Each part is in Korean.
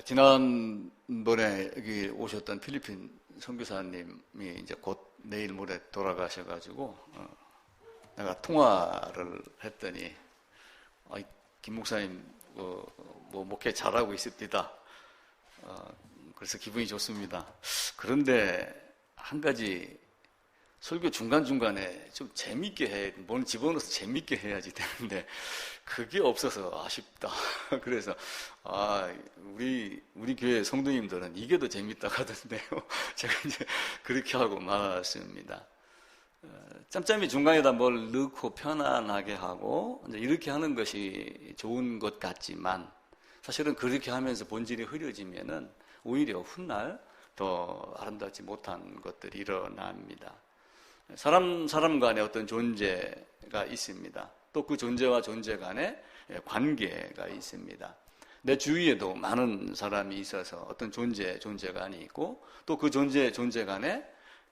지난번에 여기 오셨던 필리핀 선교사님이 이제 곧 내일 모레 돌아가셔가지고 내가 통화를 했더니 김 목사님 뭐 목회 잘하고 있습니다. 그래서 기분이 좋습니다. 그런데 한 가지 설교 중간중간에 좀 재밌게 뭘 집어넣어서 재밌게 해야지 되는데 그게 없어서 아쉽다. 그래서 우리 교회 성도님들은 이게 더 재밌다고 하던데요. 제가 이제 그렇게 하고 말았습니다. 짬짬이 중간에다 뭘 넣고 편안하게 하고 이제 이렇게 하는 것이 좋은 것 같지만 사실은 그렇게 하면서 본질이 흐려지면은 오히려 훗날 더 아름답지 못한 것들이 일어납니다. 사람 간에 어떤 존재가 있습니다. 또 그 존재와 존재 간에 관계가 있습니다. 내 주위에도 많은 사람이 있어서 어떤 존재간이 있고 또 그 존재 간에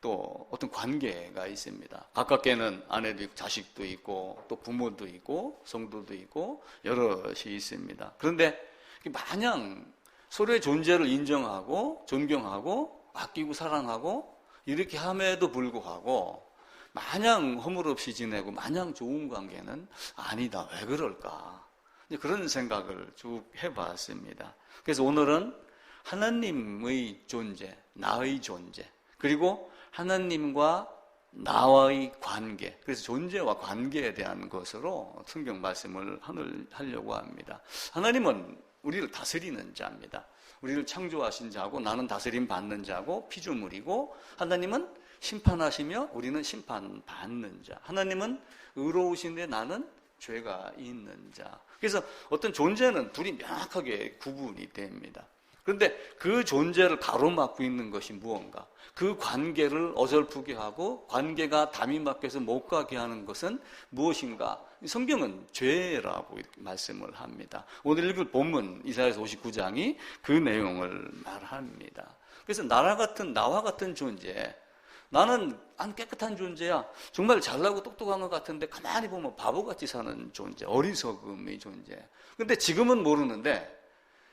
또 어떤 관계가 있습니다. 가깝게는 아내도 있고 자식도 있고 또 부모도 있고 성도도 있고 여럿이 있습니다. 그런데 마냥 서로의 존재를 인정하고 존경하고 아끼고 사랑하고 이렇게 함에도 불구하고 마냥 허물없이 지내고 마냥 좋은 관계는 아니다. 왜 그럴까? 그런 생각을 쭉 해봤습니다. 그래서 오늘은 하나님의 존재, 나의 존재, 그리고 하나님과 나와의 관계, 그래서 존재와 관계에 대한 것으로 성경 말씀을 하려고 합니다. 하나님은 우리를 다스리는 자입니다. 우리를 창조하신 자고 나는 다스림 받는 자고 피조물이고 하나님은 심판하시며 우리는 심판받는 자. 하나님은 의로우신데 나는 죄가 있는 자. 그래서 어떤 존재는 둘이 명확하게 구분이 됩니다. 그런데 그 존재를 가로막고 있는 것이 무언가? 그 관계를 어설프게 하고 관계가 담이 막혀서 못 가게 하는 것은 무엇인가? 성경은 죄라고 말씀을 합니다. 오늘 읽을 본문 이사야서 59장이 그 내용을 말합니다. 그래서 나와 같은 존재, 나는 안 깨끗한 존재야. 정말 잘나고 똑똑한 것 같은데 가만히 보면 바보같이 사는 존재, 어리석음의 존재. 근데 지금은 모르는데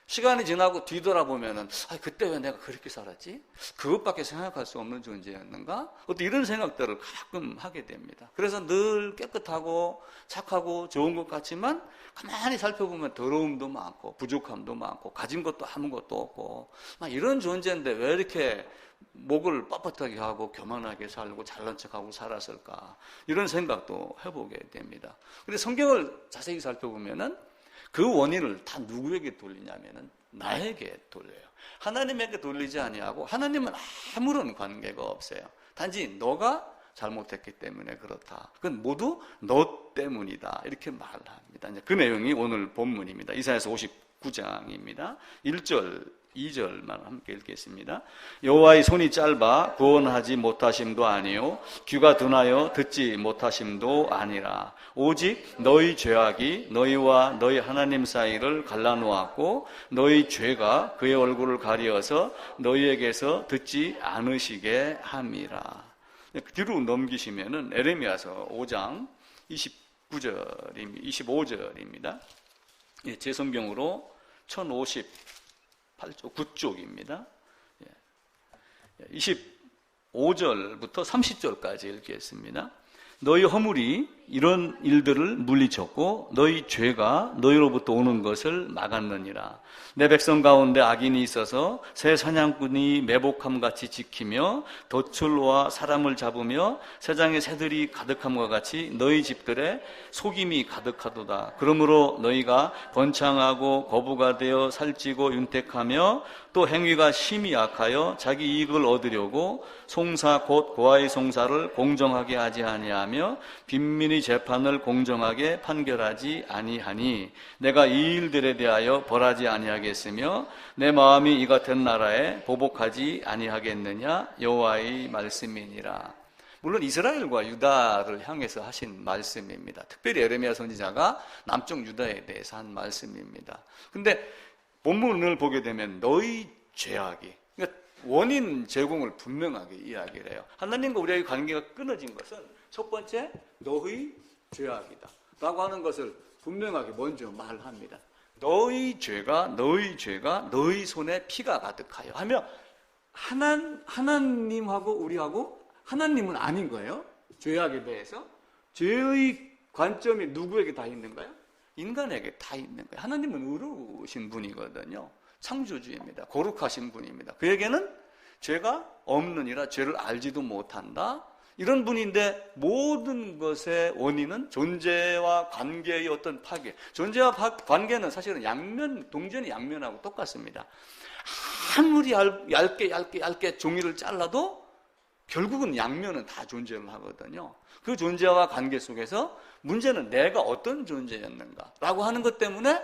시간이 지나고 뒤돌아보면은 그때 왜 내가 그렇게 살았지? 그것밖에 생각할 수 없는 존재였는가? 어떤 이런 생각들을 가끔 하게 됩니다. 그래서 늘 깨끗하고 착하고 좋은 것 같지만 가만히 살펴보면 더러움도 많고 부족함도 많고 가진 것도 아무것도 없고 이런 존재인데 왜 이렇게 목을 뻣뻣하게 하고 교만하게 살고 잘난 척하고 살았을까? 이런 생각도 해보게 됩니다. 그런데 성경을 자세히 살펴보면은 그 원인을 다 누구에게 돌리냐면은 나에게 돌려요. 하나님에게 돌리지 아니하고 하나님은 아무런 관계가 없어요. 단지 너가 잘못했기 때문에 그렇다. 그건 모두 너 때문이다. 이렇게 말합니다. 그 내용이 오늘 본문입니다. 이사야서 59장입니다. 1절 2절만 함께 읽겠습니다. 여호와의 손이 짧아 구원하지 못하심도 아니요 귀가 둔하여 듣지 못하심도 아니라 오직 너희 죄악이 너희와 너희 하나님 사이를 갈라놓았고 너희 죄가 그의 얼굴을 가리어서 너희에게서 듣지 않으시게 함이라. 뒤로 넘기시면은 에레미야서 5장 25절입니다. 제 성경으로 9쪽입니다. 25절부터 30절까지 읽겠습니다. 너희 허물이 이런 일들을 물리쳤고 너희 죄가 너희로부터 오는 것을 막았느니라. 내 백성 가운데 악인이 있어서 새 사냥꾼이 매복함같이 지키며 덫을로와 사람을 잡으며 세상에 새들이 가득함과 같이 너희 집들에 속임이 가득하도다. 그러므로 너희가 번창하고 거부가 되어 살찌고 윤택하며 또 행위가 심히 악하여 자기 이익을 얻으려고 송사 곧 고아의 송사를 공정하게 하지 아니하며 빈민의 재판을 공정하게 판결하지 아니하니 내가 이 일들에 대하여 벌하지 아니하겠으며 내 마음이 이 같은 나라에 보복하지 아니하겠느냐 여호와의 말씀이니라. 물론 이스라엘과 유다를 향해서 하신 말씀입니다. 특별히 에레미야 선지자가 남쪽 유다에 대해서 한 말씀입니다. 근데 본문을 보게 되면 너희 죄악이, 그러니까 원인 제공을 분명하게 이야기를 해요. 하나님과 우리의 관계가 끊어진 것은 첫 번째 너희 죄악이다 라고 하는 것을 분명하게 먼저 말합니다. 너희 죄가 너희 손에 피가 가득하여 하며 하나님하고 우리하고 하나님은 아닌 거예요. 죄악에 대해서. 죄의 관점이 누구에게 다 있는 거예요? 인간에게 다 있는 거예요. 하나님은 의로우신 분이거든요. 창조주입니다. 거룩하신 분입니다. 그에게는 죄가 없느니라 죄를 알지도 못한다. 이런 분인데 모든 것의 원인은 존재와 관계의 어떤 파괴. 존재와 관계는 사실은 동전이 양면하고 똑같습니다. 아무리 얇게 종이를 잘라도 결국은 양면은 다 존재를 하거든요. 그 존재와 관계 속에서 문제는 내가 어떤 존재였는가라고 하는 것 때문에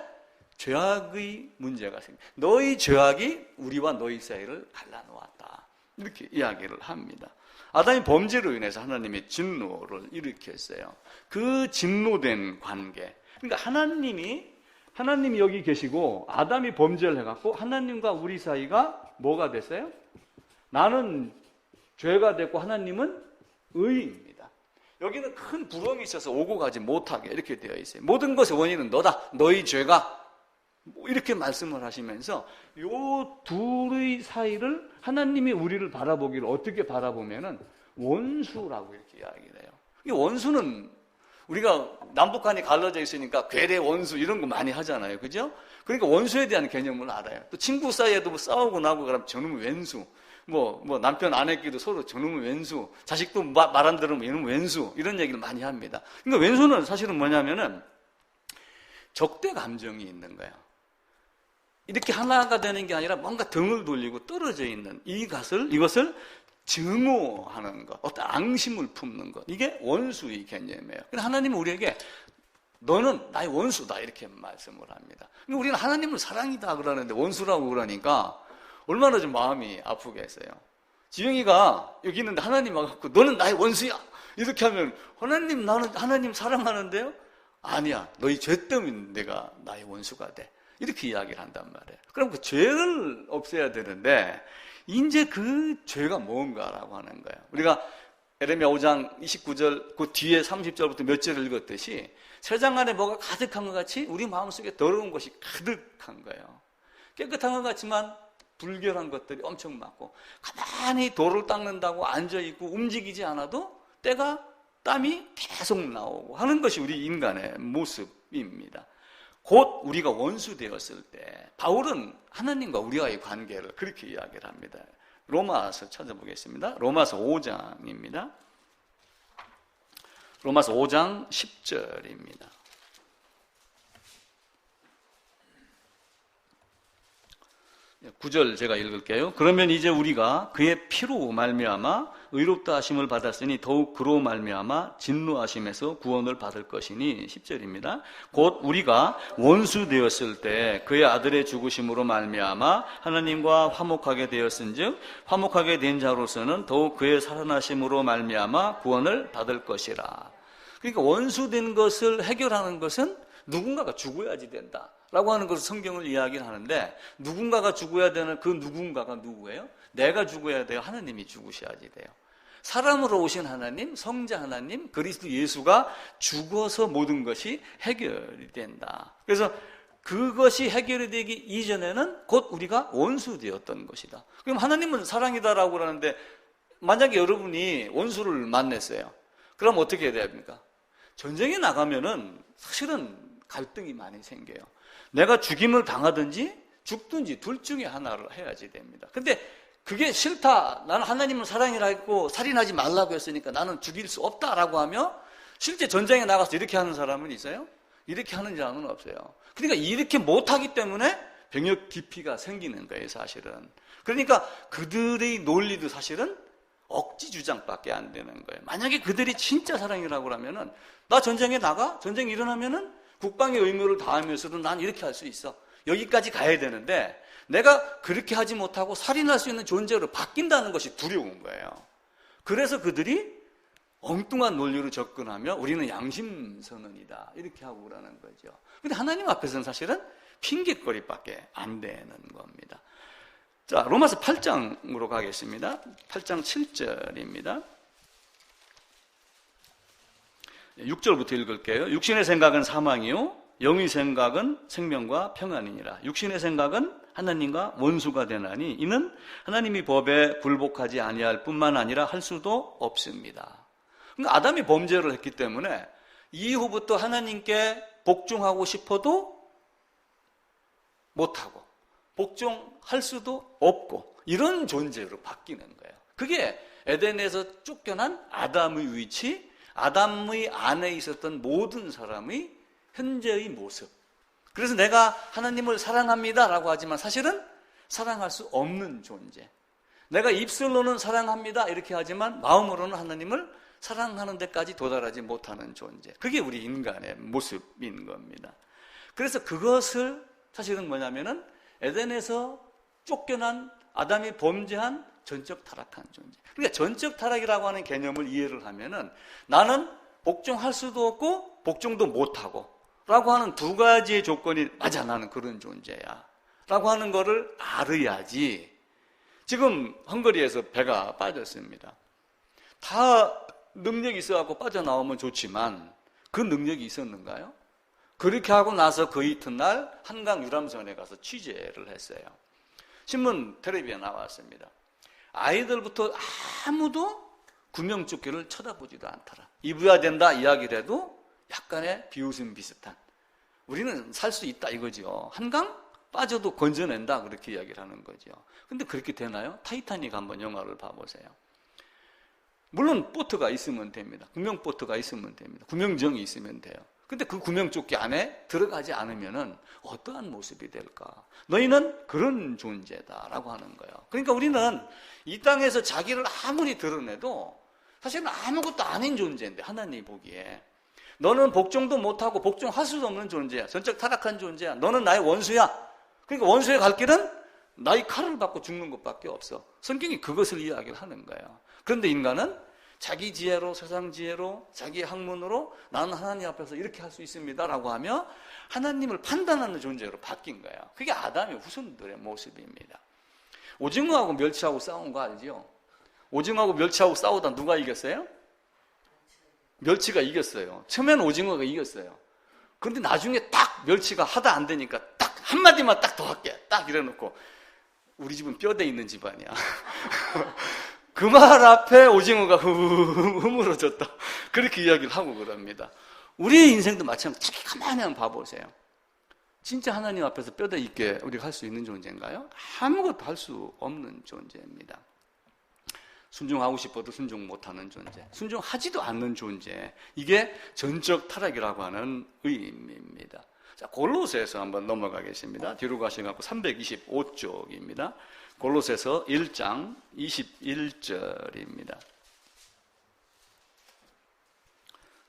죄악의 문제가 생깁니다. 너희 죄악이 우리와 너희 사이를 갈라놓았다. 이렇게 이야기를 합니다. 아담이 범죄로 인해서 하나님의 진노를 일으켰어요. 그 진노된 관계. 그러니까 하나님이 여기 계시고 아담이 범죄를 해갖고 하나님과 우리 사이가 뭐가 됐어요? 나는 죄가 됐고 하나님은 의입니다. 여기는 큰 부렁이 있어서 오고 가지 못하게 이렇게 되어 있어요. 모든 것의 원인은 너다. 너희 죄가. 이렇게 말씀을 하시면서 요 둘의 사이를 하나님이 우리를 바라보기를 어떻게 바라보면은 원수라고 이렇게 이야기를 해요. 이 원수는 우리가 남북한이 갈라져 있으니까 괴뢰 원수 이런 거 많이 하잖아요. 그죠? 그러니까 원수에 대한 개념을 알아요. 또 친구 사이에도 뭐 싸우고 나고 그러면 저놈은 왼수. 뭐 남편 아내끼리도 서로 저놈은 왼수. 자식도 말 안 들으면 얘는 왼수. 이런 얘기를 많이 합니다. 그러니까 왼수는 사실은 뭐냐면은 적대 감정이 있는 거예요. 이렇게 하나가 되는 게 아니라 뭔가 등을 돌리고 떨어져 있는 이것을 증오하는 것, 어떤 앙심을 품는 것. 이게 원수의 개념이에요. 근데 하나님은 우리에게 너는 나의 원수다 이렇게 말씀을 합니다. 근데 우리는 하나님을 사랑이다 그러는데 원수라고 그러니까 얼마나 좀 마음이 아프겠어요. 지영이가 여기 있는데 하나님 와갖고 너는 나의 원수야 이렇게 하면 나는 하나님 사랑하는데요? 아니야, 너희 죄 때문에 내가 나의 원수가 돼. 이렇게 이야기를 한단 말이에요. 그럼 그 죄를 없애야 되는데 이제 그 죄가 뭔가라고 하는 거예요. 우리가 에레미야 5장 29절 그 뒤에 30절부터 몇 절을 읽었듯이 세상 안에 뭐가 가득한 것 같이 우리 마음속에 더러운 것이 가득한 거예요. 깨끗한 것 같지만 불결한 것들이 엄청 많고 가만히 돌을 닦는다고 앉아있고 움직이지 않아도 땀이 계속 나오고 하는 것이 우리 인간의 모습입니다. 곧 우리가 원수 되었을 때 바울은 하나님과 우리와의 관계를 그렇게 이야기를 합니다. 로마서 찾아보겠습니다. 로마서 5장입니다. 로마서 5장 10절입니다. 9절 제가 읽을게요. 그러면 이제 우리가 그의 피로 말미암아 의롭다 하심을 받았으니 더욱 그로 말미암아 진노하심에서 구원을 받을 것이니 10절입니다. 곧 우리가 원수 되었을 때 그의 아들의 죽으심으로 말미암아 하나님과 화목하게 되었은즉 화목하게 된 자로서는 더욱 그의 살아나심으로 말미암아 구원을 받을 것이라. 그러니까 원수 된 것을 해결하는 것은 누군가가 죽어야지 된다 라고 하는 것을 성경을 이야기를 하는데 누군가가 죽어야 되는 그 누군가가 누구예요? 내가 죽어야 돼요? 하나님이 죽으셔야지 돼요. 사람으로 오신 하나님, 성자 하나님, 그리스도 예수가 죽어서 모든 것이 해결이 된다. 그래서 그것이 해결이 되기 이전에는 곧 우리가 원수 되었던 것이다. 그럼 하나님은 사랑이다라고 그러는데 만약에 여러분이 원수를 만났어요. 그럼 어떻게 해야 됩니까? 전쟁에 나가면은 사실은 갈등이 많이 생겨요. 내가 죽임을 당하든지 죽든지 둘 중에 하나를 해야지 됩니다. 근데 그게 싫다. 나는 하나님을 사랑이라 했고 살인하지 말라고 했으니까 나는 죽일 수 없다라고 하며 실제 전쟁에 나가서 이렇게 하는 사람은 있어요? 이렇게 하는 사람은 없어요. 그러니까 이렇게 못하기 때문에 병역 기피가 생기는 거예요, 사실은. 그러니까 그들의 논리도 사실은 억지 주장밖에 안 되는 거예요. 만약에 그들이 진짜 사랑이라고 하면은 나 전쟁에 나가? 전쟁이 일어나면은 국방의 의무를 다하면서도 난 이렇게 할 수 있어. 여기까지 가야 되는데 내가 그렇게 하지 못하고 살인할 수 있는 존재로 바뀐다는 것이 두려운 거예요. 그래서 그들이 엉뚱한 논리로 접근하며 우리는 양심선언이다 이렇게 하고 그러는 거죠. 근데 하나님 앞에서는 사실은 핑계거리밖에 안 되는 겁니다. 자, 로마서 8장으로 가겠습니다. 8장 7절입니다. 6절부터 읽을게요. 육신의 생각은 사망이요 영의 생각은 생명과 평안이니라. 육신의 생각은 하나님과 원수가 되나니 이는 하나님이 법에 굴복하지 아니할 뿐만 아니라 할 수도 없습니다. 그러니까 아담이 범죄를 했기 때문에 이후부터 하나님께 복종하고 싶어도 못하고 복종할 수도 없고 이런 존재로 바뀌는 거예요. 그게 에덴에서 쫓겨난 아담의 위치, 아담의 안에 있었던 모든 사람의 현재의 모습. 그래서 내가 하나님을 사랑합니다라고 하지만 사실은 사랑할 수 없는 존재. 내가 입술로는 사랑합니다 이렇게 하지만 마음으로는 하나님을 사랑하는 데까지 도달하지 못하는 존재. 그게 우리 인간의 모습인 겁니다. 그래서 그것을 사실은 뭐냐면은 에덴에서 쫓겨난 아담이 범죄한 전적 타락한 존재. 그러니까 전적 타락이라고 하는 개념을 이해를 하면은 나는 복종할 수도 없고 복종도 못하고 라고 하는 두 가지의 조건이 맞아, 나는 그런 존재야 라고 하는 거를 알아야지. 지금 헝가리에서 배가 빠졌습니다. 다 능력이 있어갖고 빠져나오면 좋지만 그 능력이 있었는가요? 그렇게 하고 나서 그 이튿날 한강 유람선에 가서 취재를 했어요. 신문 텔레비에 나왔습니다. 아이들부터 아무도 구명조끼를 쳐다보지도 않더라. 입어야 된다 이야기를 해도 약간의 비웃음 비슷한. 우리는 살 수 있다 이거죠. 한강 빠져도 건져낸다 그렇게 이야기를 하는 거죠. 근데 그렇게 되나요? 타이타닉 한번 영화를 봐보세요. 물론 보트가 있으면 됩니다. 구명보트가 있으면 됩니다. 구명정이 있으면 돼요. 근데 그 구명조끼 안에 들어가지 않으면은 어떠한 모습이 될까? 너희는 그런 존재다라고 하는 거예요. 그러니까 우리는 이 땅에서 자기를 아무리 드러내도 사실은 아무것도 아닌 존재인데 하나님이 보기에 너는 복종도 못하고 복종할 수도 없는 존재야. 전적 타락한 존재야. 너는 나의 원수야. 그러니까 원수의 갈 길은 나의 칼을 받고 죽는 것밖에 없어. 성경이 그것을 이야기를 하는 거예요. 그런데 인간은 자기 지혜로, 세상 지혜로, 자기 학문으로 나는 하나님 앞에서 이렇게 할 수 있습니다라고 하며 하나님을 판단하는 존재로 바뀐 거예요. 그게 아담의 후손들의 모습입니다. 오징어하고 멸치하고 싸운 거 알죠? 오징어하고 멸치하고 싸우다 누가 이겼어요? 멸치가 이겼어요. 처음에는 오징어가 이겼어요. 그런데 나중에 딱 멸치가 하다 안 되니까 딱 한마디만 딱 더 할게. 딱 이래놓고 우리 집은 뼈대 있는 집안이야. 그 말 앞에 오징어가 흐물어졌다. 그렇게 이야기를 하고 그럽니다. 우리의 인생도 마찬가지로 가만히 한번 봐보세요. 진짜 하나님 앞에서 뼈대 있게 우리가 할 수 있는 존재인가요? 아무것도 할 수 없는 존재입니다. 순종하고 싶어도 순종 못하는 존재, 순종하지도 않는 존재, 이게 전적 타락이라고 하는 의미입니다. 자, 골로새서 한번 넘어가겠습니다. 뒤로 가셔서 325쪽입니다. 골로새서 1장 21절입니다.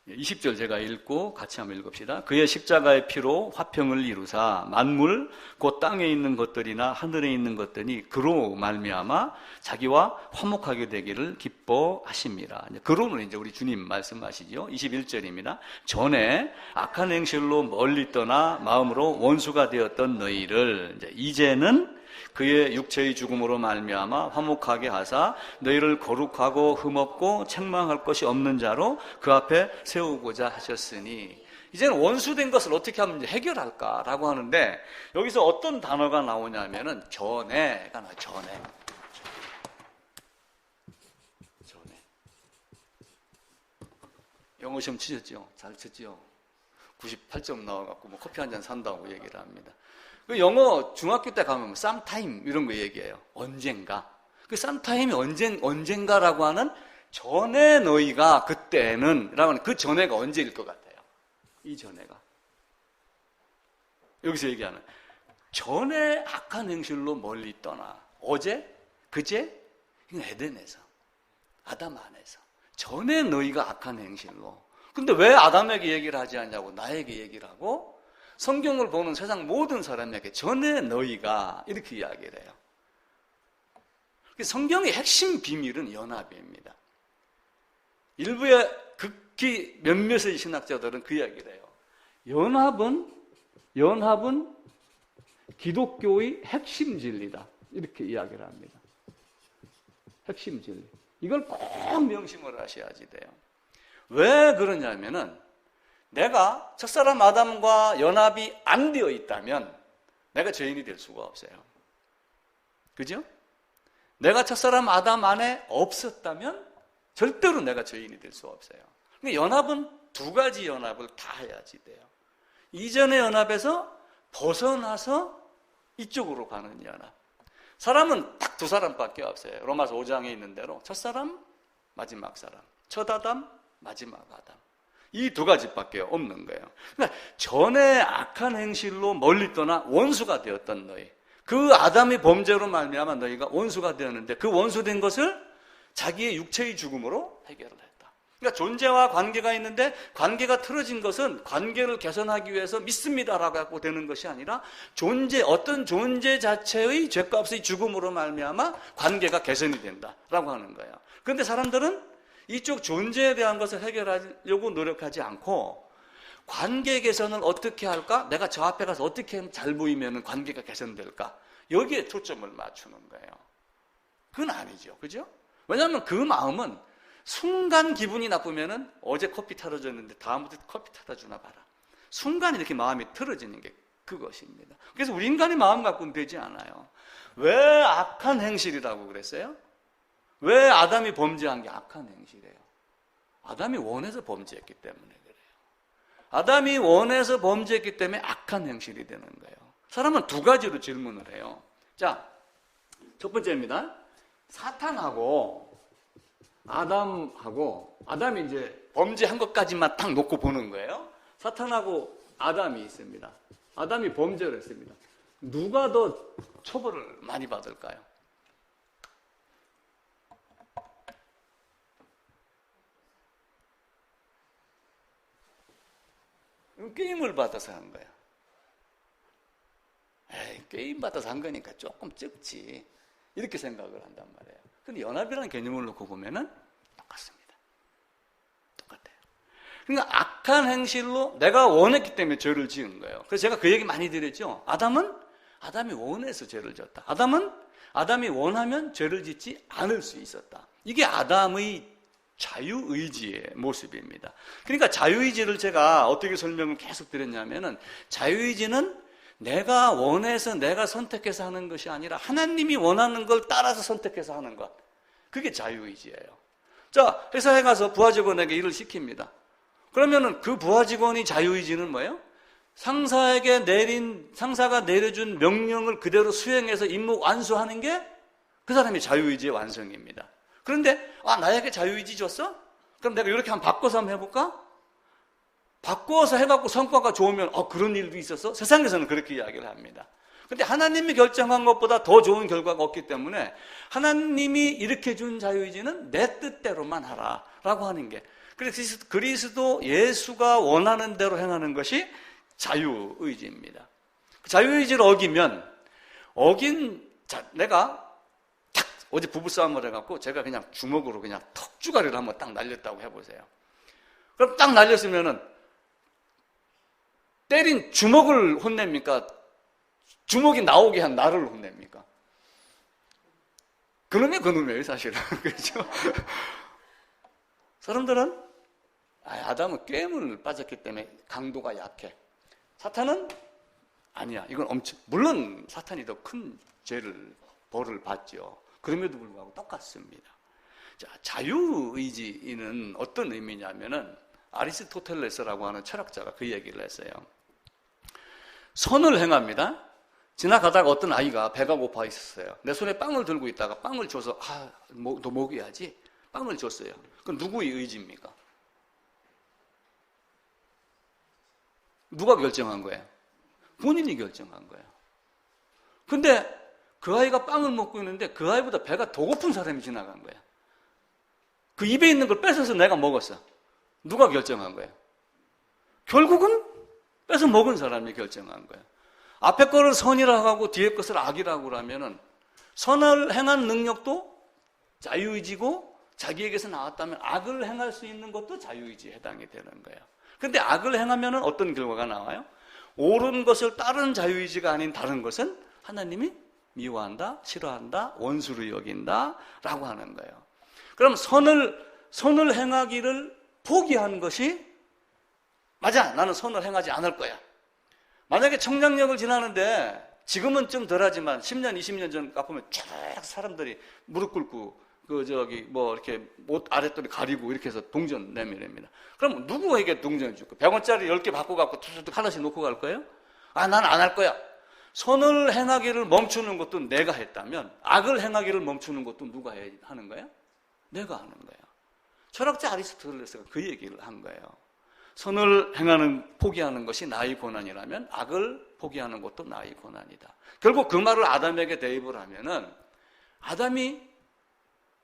20절 제가 읽고 같이 한번 읽읍시다. 그의 십자가의 피로 화평을 이루사 만물 곧 땅에 있는 것들이나 하늘에 있는 것들이 그로 말미암아 자기와 화목하게 되기를 기뻐하심이라. 그로는 이제 우리 주님 말씀하시죠. 21절입니다. 전에 악한 행실로 멀리 떠나 마음으로 원수가 되었던 너희를 이제는 그의 육체의 죽음으로 말미암아 화목하게 하사 너희를 거룩하고 흠없고 책망할 것이 없는 자로 그 앞에 세우고자 하셨으니, 이제는 원수된 것을 어떻게 하면 해결할까라고 하는데 여기서 어떤 단어가 나오냐면은 전에가 나와요. 전에. 영어 시험 치셨죠? 잘 쳤죠? 98점 나와갖고 뭐 커피 한 잔 산다고 얘기를 합니다. 그 영어 중학교 때 가면 sometime 이런 거 얘기해요. 언젠가. 그 sometime이 언젠가라고 하는 전에 너희가 그때는 라고 하는 그 전에가 언제일 것 같아요? 이 전에가. 여기서 얘기하는 전에 악한 행실로 멀리 떠나. 어제? 그제? 에덴에서. 아담 안에서. 전에 너희가 악한 행실로. 근데 왜 아담에게 얘기를 하지 않냐고 나에게 얘기를 하고 성경을 보는 세상 모든 사람에게 전에 너희가 이렇게 이야기를 해요. 성경의 핵심 비밀은 연합입니다. 일부의 극히 몇몇의 신학자들은 그 이야기를 해요. 연합은 기독교의 핵심 진리다. 이렇게 이야기를 합니다. 핵심 진리. 이걸 꼭 명심을 하셔야지 돼요. 왜 그러냐면은 내가 첫사람 아담과 연합이 안 되어 있다면 내가 죄인이 될 수가 없어요. 그죠? 내가 첫사람 아담 안에 없었다면 절대로 내가 죄인이 될 수 없어요. 그러니까 연합은 두 가지 연합을 다 해야지 돼요. 이전의 연합에서 벗어나서 이쪽으로 가는 연합. 사람은 딱 두 사람밖에 없어요. 로마서 5장에 있는 대로 첫사람, 마지막 사람. 첫 아담, 마지막 아담. 이 두 가지밖에 없는 거예요. 그러니까 전에 악한 행실로 멀리 떠나 원수가 되었던 너희, 그 아담의 범죄로 말미암아 너희가 원수가 되었는데 그 원수된 것을 자기의 육체의 죽음으로 해결을 했다. 그러니까 존재와 관계가 있는데 관계가 틀어진 것은 관계를 개선하기 위해서 믿습니다라고 하고 되는 것이 아니라 어떤 존재 자체의 죄값의 죽음으로 말미암아 관계가 개선이 된다라고 하는 거예요. 그런데 사람들은 이쪽 존재에 대한 것을 해결하려고 노력하지 않고 관계 개선을 어떻게 할까? 내가 저 앞에 가서 어떻게 하면 잘 보이면 관계가 개선될까? 여기에 초점을 맞추는 거예요. 그건 아니죠. 그죠? 왜냐하면 그 마음은 순간 기분이 나쁘면은 어제 커피 타다 줬는데 다음부터 커피 타다 주나 봐라. 순간 이렇게 마음이 틀어지는 게 그것입니다. 그래서 우리 인간의 마음 갖고는 되지 않아요. 왜 악한 행실이라고 그랬어요? 왜 아담이 범죄한 게 악한 행실이에요? 아담이 원해서 범죄했기 때문에 그래요. 아담이 원해서 범죄했기 때문에 악한 행실이 되는 거예요. 사람은 두 가지로 질문을 해요. 자, 첫 번째입니다. 사탄하고 아담이 이제 범죄한 것까지만 딱 놓고 보는 거예요. 사탄하고 아담이 있습니다. 아담이 범죄를 했습니다. 누가 더 처벌을 많이 받을까요? 게임을 받아서 한 거야. 게임 받아서 한 거니까 조금 적지. 이렇게 생각을 한단 말이에요. 근데 연합이라는 개념을 놓고 보면은 똑같습니다. 똑같아요. 그러니까 악한 행실로 내가 원했기 때문에 죄를 지은 거예요. 그래서 제가 그 얘기 많이 드렸죠. 아담이 원해서 죄를 지었다. 아담이 원하면 죄를 짓지 않을 수 있었다. 이게 아담의 자유의지의 모습입니다. 그러니까 자유의지를 제가 어떻게 설명을 계속 드렸냐면은 자유의지는 내가 원해서 내가 선택해서 하는 것이 아니라 하나님이 원하는 걸 따라서 선택해서 하는 것. 그게 자유의지예요. 자, 회사에 가서 부하 직원에게 일을 시킵니다. 그러면은 그 부하 직원이 자유의지는 뭐예요? 상사가 내려준 명령을 그대로 수행해서 임무 완수하는 게 그 사람의 자유의지의 완성입니다. 그런데 나에게 자유의지 줬어? 그럼 내가 이렇게 한번 바꿔서 한번 해볼까? 바꿔서 해갖고 성과가 좋으면 그런 일도 있었어? 세상에서는 그렇게 이야기를 합니다. 근데 하나님이 결정한 것보다 더 좋은 결과가 없기 때문에 하나님이 이렇게 준 자유의지는 내 뜻대로만 하라 라고 하는 게, 그래서 그리스도 예수가 원하는 대로 행하는 것이 자유의지입니다. 자유의지를 내가 어제 부부싸움을 해갖고 제가 그냥 주먹으로 그냥 턱주가리를 한번 딱 날렸다고 해보세요. 그럼 딱 날렸으면은 때린 주먹을 혼냅니까? 주먹이 나오게 한 나를 혼냅니까? 그놈이에요, 사실은. 그렇죠? 사람들은 아담은 게임을 빠졌기 때문에 강도가 약해. 사탄은 아니야. 이건 물론 사탄이 더 큰 벌을 받죠. 그럼에도 불구하고 똑같습니다. 자, 자유의지는 어떤 의미냐면은 아리스토텔레스라고 하는 철학자가 그 얘기를 했어요. 선을 행합니다. 지나가다가 어떤 아이가 배가 고파 있었어요. 내 손에 빵을 들고 있다가 빵을 줘서 너 먹여야지. 빵을 줬어요. 그건 누구의 의지입니까? 누가 결정한 거예요? 본인이 결정한 거예요. 근데 그 아이가 빵을 먹고 있는데 그 아이보다 배가 더 고픈 사람이 지나간 거야. 그 입에 있는 걸 뺏어서 내가 먹었어. 누가 결정한 거야? 결국은 뺏어 먹은 사람이 결정한 거야. 앞에 거를 선이라고 하고 뒤에 것을 악이라고 하면은 선을 행한 능력도 자유의지고 자기에게서 나왔다면 악을 행할 수 있는 것도 자유의지에 해당이 되는 거예요. 근데 악을 행하면은 어떤 결과가 나와요? 옳은 것을 따르는 자유의지가 아닌 다른 것은 하나님이 미워한다, 싫어한다, 원수로 여긴다 라고 하는 거예요. 그럼 선을 행하기를 포기한 것이 맞아, 나는 선을 행하지 않을 거야. 만약에 청량역을 지나는데 지금은 좀 덜하지만 10년, 20년 전 가보면 쫙 사람들이 무릎 꿇고 이렇게 옷 아랫도리 가리고 이렇게 해서 동전 내밀입니다. 그럼 누구에게 동전을 줄 거야? 100원짜리 10개 받고 갖고 툭툭 하나씩 놓고 갈 거예요? 아, 난 안 할 거야. 선을 행하기를 멈추는 것도 내가 했다면 악을 행하기를 멈추는 것도 누가 하는 거야? 내가 하는 거야. 철학자 아리스토텔레스가 그 얘기를 한 거예요. 선을 포기하는 것이 나의 고난이라면 악을 포기하는 것도 나의 고난이다. 결국 그 말을 아담에게 대입을 하면은 아담이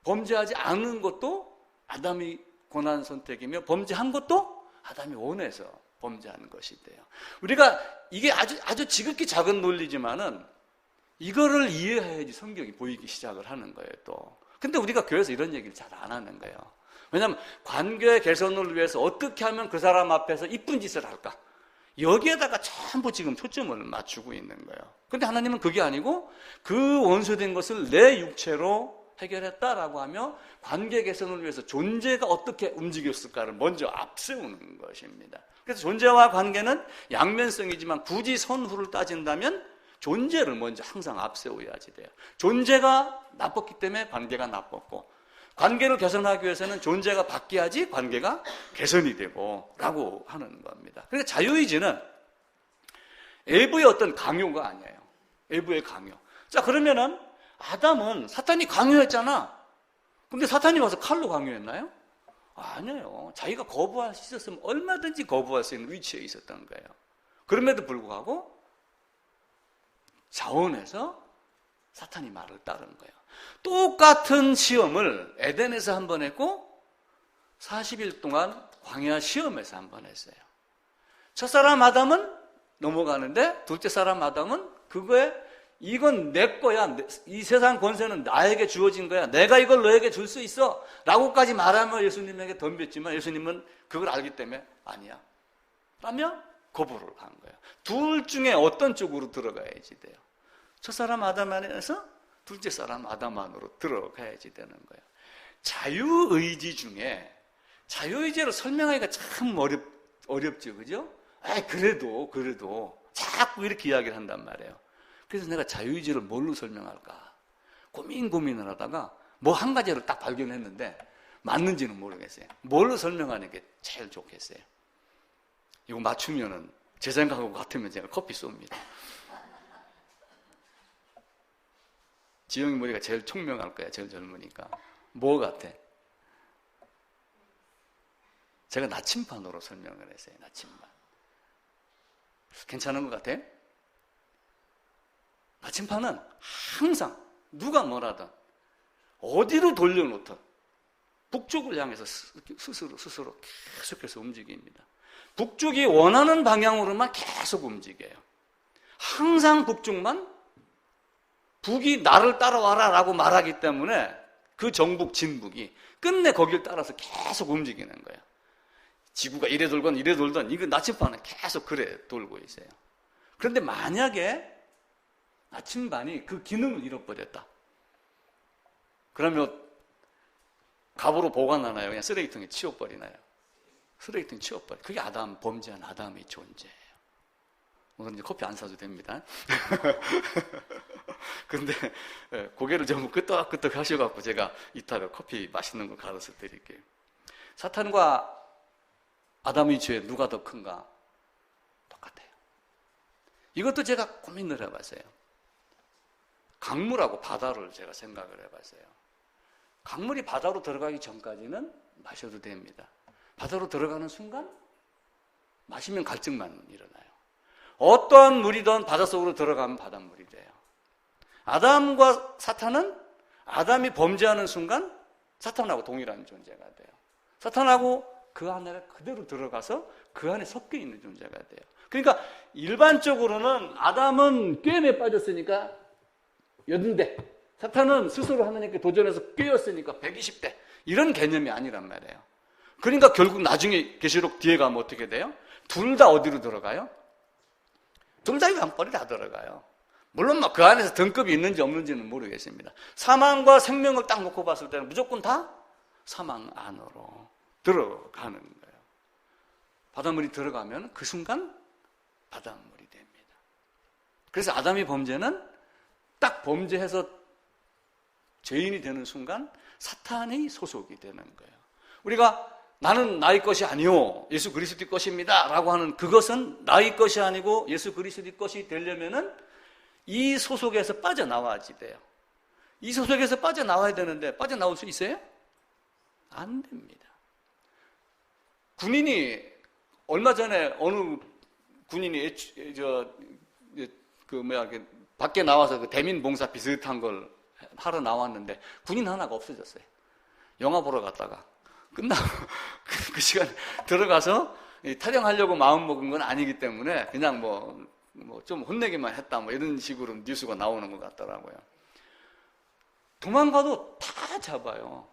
범죄하지 않은 것도 아담이 고난 선택이며 범죄한 것도 아담이 원해서 범죄하는 것이 돼요. 우리가 이게 아주 지극히 작은 논리지만은 이거를 이해해야지 성경이 보이기 시작을 하는 거예요, 또. 근데 우리가 교회에서 이런 얘기를 잘 안 하는 거예요. 왜냐하면 관계 개선을 위해서 어떻게 하면 그 사람 앞에서 이쁜 짓을 할까? 여기에다가 전부 지금 초점을 맞추고 있는 거예요. 근데 하나님은 그게 아니고 그 원수된 것을 내 육체로 해결했다라고 하며 관계 개선을 위해서 존재가 어떻게 움직였을까를 먼저 앞세우는 것입니다. 그래서 존재와 관계는 양면성이지만 굳이 선후를 따진다면 존재를 먼저 항상 앞세워야지 돼요. 존재가 나빴기 때문에 관계가 나빴고 관계를 개선하기 위해서는 존재가 바뀌어야지 관계가 개선이 되고 라고 하는 겁니다. 그러니까 자유의지는 외부의 어떤 강요가 아니에요. 외부의 강요. 자, 그러면은 아담은 사탄이 강요했잖아. 근데 사탄이 와서 칼로 강요했나요? 아니에요. 자기가 거부할 수 있었으면 얼마든지 거부할 수 있는 위치에 있었던 거예요. 그럼에도 불구하고 자원해서 사탄이 말을 따른 거예요. 똑같은 시험을 에덴에서 한 번 했고 40일 동안 광야 시험에서 한 번 했어요. 첫 사람 아담은 넘어가는데 둘째 사람 아담은 그거에 이건 내 거야. 이 세상 권세는 나에게 주어진 거야. 내가 이걸 너에게 줄 수 있어. 라고까지 말하며 예수님에게 덤볐지만 예수님은 그걸 알기 때문에 아니야. 라며 거부를 한 거예요. 둘 중에 어떤 쪽으로 들어가야지 돼요. 첫 사람 아담 안에서 둘째 사람 아담 안으로 들어가야지 되는 거예요. 자유의지 중에 자유의지를 설명하기가 참 어렵죠. 그죠? 그래도 자꾸 이렇게 이야기를 한단 말이에요. 그래서 내가 자유의지를 뭘로 설명할까? 고민을 하다가 뭐 한 가지를 딱 발견했는데 맞는지는 모르겠어요. 뭘로 설명하는 게 제일 좋겠어요? 이거 맞추면은 제 생각하고 같으면 제가 커피 쏩니다. 지영이 머리가 제일 총명할 거야. 제일 젊으니까. 뭐 같아? 제가 나침반으로 설명을 했어요. 나침반. 괜찮은 것 같아? 나침반은 항상 누가 뭐라든 어디로 돌려놓든 북쪽을 향해서 스스로 계속해서 움직입니다. 북쪽이 원하는 방향으로만 계속 움직여요. 항상 북쪽만 북이 나를 따라와라 라고 말하기 때문에 그 정북, 진북이 끝내 거길 따라서 계속 움직이는 거예요. 지구가 이래 돌건 이래 돌던 이거 나침반은 계속 그래 돌고 있어요. 그런데 만약에 나침반이 그 기능을 잃어버렸다. 그러면 갑으로 보관하나요? 그냥 쓰레기통에 치워버리나요? 쓰레기통에 치워버려. 그게 범죄한 아담의 존재예요. 오늘 이제 커피 안 사도 됩니다. 근데 고개를 좀 끄덕끄덕 하셔갖고 제가 이따가 커피 맛있는 거 갈아서 드릴게요. 사탄과 아담의 죄 누가 더 큰가? 똑같아요. 이것도 제가 고민을 해봤어요. 강물하고 바다를 제가 생각을 해봤어요. 강물이 바다로 들어가기 전까지는 마셔도 됩니다. 바다로 들어가는 순간 마시면 갈증만 일어나요. 어떠한 물이든 바닷속으로 들어가면 바닷물이 돼요. 아담과 사탄은 아담이 범죄하는 순간 사탄하고 동일한 존재가 돼요. 사탄하고 그 안에 그대로 들어가서 그 안에 섞여 있는 존재가 돼요. 그러니까 일반적으로는 아담은 꿰매 빠졌으니까 80대, 사탄은 스스로 하나님께 도전해서 꿰었으니까 120대 이런 개념이 아니란 말이에요. 그러니까 결국 나중에 계시록 뒤에 가면 어떻게 돼요? 둘 다 어디로 들어가요? 둘 다 양벌이 다 들어가요. 물론 그 안에서 등급이 있는지 없는지는 모르겠습니다. 사망과 생명을 딱 놓고 봤을 때는 무조건 다 사망 안으로 들어가는 거예요. 바닷물이 들어가면 그 순간 바닷물이 됩니다. 그래서 아담이 범죄는 딱 범죄해서 죄인이 되는 순간 사탄의 소속이 되는 거예요. 우리가 나는 나의 것이 아니요 예수 그리스도의 것입니다 라고 하는 그것은 나의 것이 아니고 예수 그리스도의 것이 되려면은 이 소속에서 빠져나와야지 돼요. 이 소속에서 빠져나와야 되는데 빠져나올 수 있어요? 안 됩니다. 군인이 얼마 전에 어느 군인이 밖에 나와서 그 대민 봉사 비슷한 걸 하러 나왔는데 군인 하나가 없어졌어요. 영화 보러 갔다가 끝나고 그 시간에 들어가서 타령하려고 마음먹은 건 아니기 때문에 그냥 뭐 좀 혼내기만 했다 뭐 이런 식으로 뉴스가 나오는 것 같더라고요. 도망가도 다 잡아요.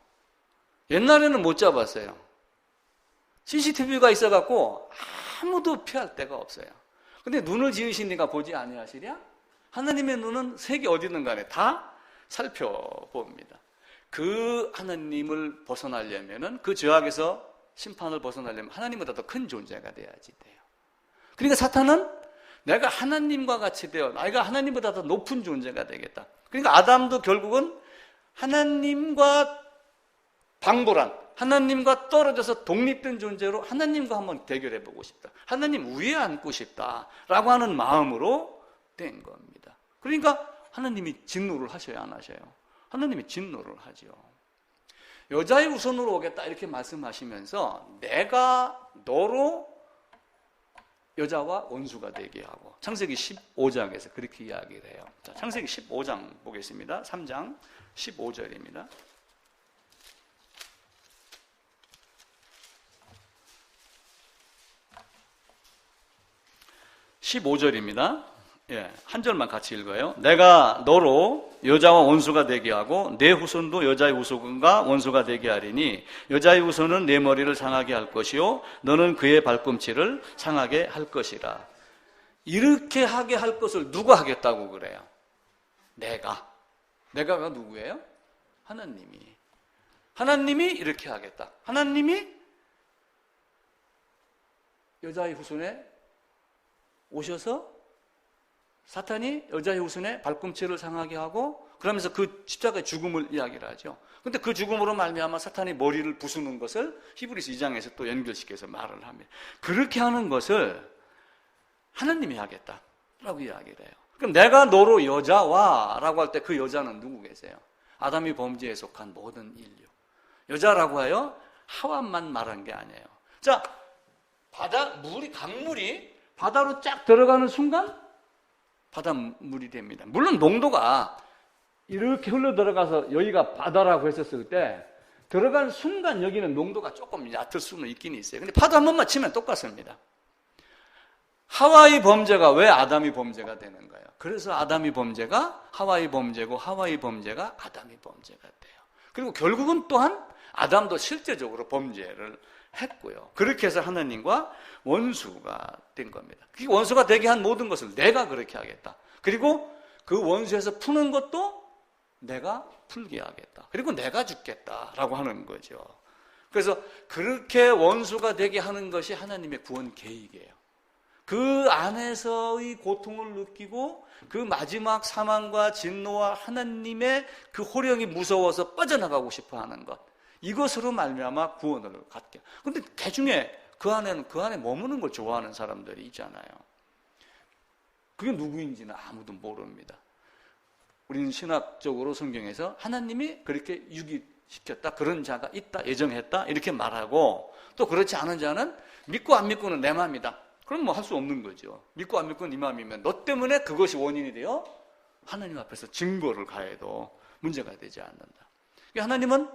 옛날에는 못 잡았어요. CCTV가 있어갖고 아무도 피할 데가 없어요. 근데 눈을 지으시니까 보지 아니하시랴? 하나님의 눈은 색이 어디든 간에 다 살펴봅니다. 그 하나님을 벗어나려면은 그 죄악에서 심판을 벗어나려면 하나님보다 더 큰 존재가 돼야지 돼요. 그러니까 사탄은 내가 하나님과 같이 되어 내가 하나님보다 더 높은 존재가 되겠다. 그러니까 아담도 결국은 하나님과 방불한 하나님과 떨어져서 독립된 존재로 하나님과 한번 대결해보고 싶다. 하나님 위에 앉고 싶다라고 하는 마음으로 된 겁니다. 그러니까 하나님이 진노를 하셔야 안 하셔요? 하나님이 진노를 하죠. 여자의 후손으로 오겠다 이렇게 말씀하시면서 내가 너로 여자와 원수가 되게 하고 창세기 15장에서 그렇게 이야기를 해요. 자, 창세기 15장 보겠습니다. 3장 15절입니다. 예, 한 절만 같이 읽어요. 내가 너로 여자와 원수가 되게 하고 내 후손도 여자의 후손과 원수가 되게 하리니 여자의 후손은 내 머리를 상하게 할 것이요 너는 그의 발꿈치를 상하게 할 것이라. 이렇게 하게 할 것을 누가 하겠다고 그래요? 내가가 누구예요? 하나님이 이렇게 하겠다. 하나님이 여자의 후손에 오셔서 사탄이 여자의 후손의 발꿈치를 상하게 하고 그러면서 그 십자가의 죽음을 이야기를 하죠. 그런데 그 죽음으로 말미암아 사탄이 머리를 부수는 것을 히브리서 2장에서 또 연결시켜서 말을 합니다. 그렇게 하는 것을 하나님이 하겠다라고 이야기를 해요. 그럼 내가 너로 여자와 라고 할 때 그 여자는 누구 계세요? 아담이 범죄에 속한 모든 인류. 여자라고 해요? 하와만 말한 게 아니에요. 자, 강물이 바다로 쫙 들어가는 순간 바닷물이 됩니다. 물론 농도가 이렇게 흘러 들어가서 여기가 바다라고 했었을 때 들어간 순간 여기는 농도가 조금 얕을 수는 있긴 있어요. 근데 파도 한 번만 치면 똑같습니다. 하와의 범죄가 왜 아담이 범죄가 되는 거예요? 그래서 아담이 범죄가 하와의 범죄고 하와의 범죄가 아담이 범죄가 돼요. 그리고 결국은 또한 아담도 실제적으로 범죄를 했고요. 그렇게 해서 하나님과 원수가 된 겁니다. 그 원수가 되게 한 모든 것을 내가 그렇게 하겠다. 그리고 그 원수에서 푸는 것도 내가 풀게 하겠다. 그리고 내가 죽겠다라고 하는 거죠. 그래서 그렇게 원수가 되게 하는 것이 하나님의 구원 계획이에요. 그 안에서의 고통을 느끼고 그 마지막 사망과 진노와 하나님의 그 호령이 무서워서 빠져나가고 싶어 하는 것. 이것으로 말미암아 구원을 갖게. 그런데 대중에 그 안에 머무는 걸 좋아하는 사람들이 있잖아요. 그게 누구인지는 아무도 모릅니다. 우리는 신학적으로 성경에서 하나님이 그렇게 유기시켰다, 그런 자가 있다, 예정했다 이렇게 말하고 또 그렇지 않은 자는 믿고 안 믿고는 내 맘이다. 그럼 뭐 할 수 없는 거죠. 믿고 안 믿고는 네 맘이면 너 때문에 그것이 원인이 되어 하나님 앞에서 증거를 가해도 문제가 되지 않는다. 하나님은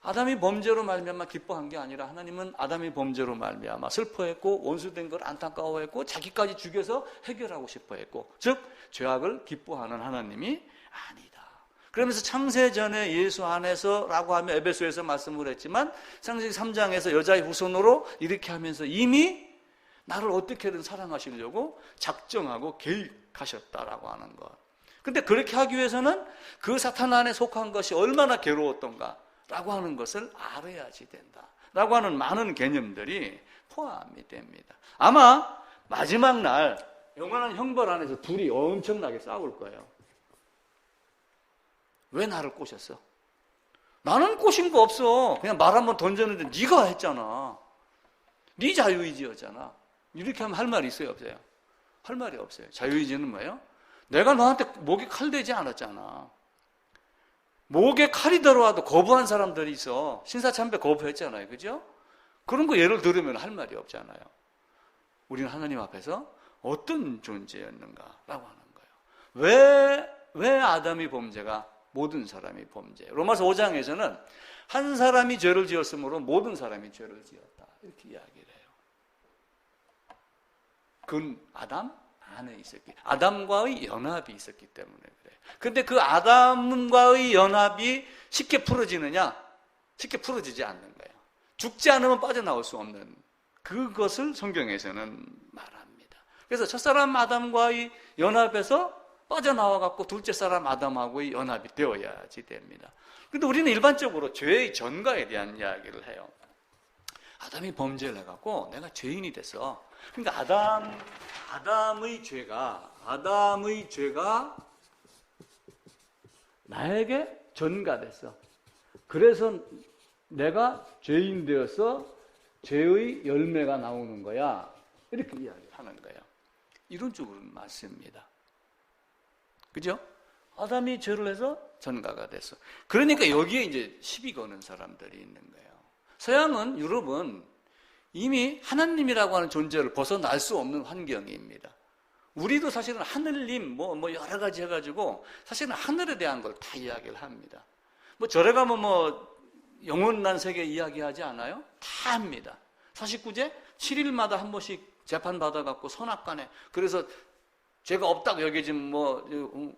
아담이 범죄로 말미암아 기뻐한 게 아니라 하나님은 아담이 범죄로 말미암아 슬퍼했고 원수된 걸 안타까워했고 자기까지 죽여서 해결하고 싶어했고 즉 죄악을 기뻐하는 하나님이 아니다. 그러면서 창세전에 예수 안에서라고 하며 에베소에서 말씀을 했지만 창세기 3장에서 여자의 후손으로 이렇게 하면서 이미 나를 어떻게든 사랑하시려고 작정하고 계획하셨다라고 하는 것. 근데 그렇게 하기 위해서는 그 사탄 안에 속한 것이 얼마나 괴로웠던가 라고 하는 것을 알아야지 된다 라고 하는 많은 개념들이 포함이 됩니다. 아마 마지막 날 영원한 형벌 안에서 둘이 엄청나게 싸울 거예요. 왜 나를 꼬셨어? 나는 꼬신 거 없어. 그냥 말 한번 던졌는데 네가 했잖아. 네 자유의지였잖아. 이렇게 하면 할 말이 있어요, 없어요? 할 말이 없어요. 자유의지는 뭐예요? 내가 너한테 목에 칼 대지 않았잖아. 목에 칼이 들어와도 거부한 사람들이 있어. 신사참배 거부했잖아요. 그죠? 그런 거 예를 들으면 할 말이 없잖아요. 우리는 하나님 앞에서 어떤 존재였는가라고 하는 거예요. 왜 아담이 범죄가 모든 사람이 범죄? 로마서 5장에서는 한 사람이 죄를 지었으므로 모든 사람이 죄를 지었다. 이렇게 이야기를 해요. 그건 아담 안에 있었기, 아담과의 연합이 있었기 때문에 그래요. 근데 그 아담과의 연합이 쉽게 풀어지느냐? 쉽게 풀어지지 않는 거예요. 죽지 않으면 빠져나올 수 없는 그것을 성경에서는 말합니다. 그래서 첫사람 아담과의 연합에서 빠져나와갖고 둘째 사람 아담하고의 연합이 되어야지 됩니다. 근데 우리는 일반적으로 죄의 전가에 대한 이야기를 해요. 아담이 범죄를 해갖고 내가 죄인이 됐어. 그러니까 아담의 죄가 나에게 전가됐어. 그래서 내가 죄인 되어서 죄의 열매가 나오는 거야. 이렇게 이야기하는 거예요. 이론적으로는 맞습니다. 그죠? 아담이 죄를 해서 전가가 됐어. 그러니까 여기에 이제 시비 거는 사람들이 있는 거예요. 서양은, 유럽은 이미 하나님이라고 하는 존재를 벗어날 수 없는 환경입니다. 우리도 사실은 하늘님, 뭐 여러 가지 해가지고 사실은 하늘에 대한 걸 다 이야기를 합니다. 뭐 절에 가면 영원한 세계 이야기하지 않아요? 다 합니다. 49제 7일마다 한 번씩 재판 받아갖고 선악간에, 그래서 죄가 없다고 여겨지면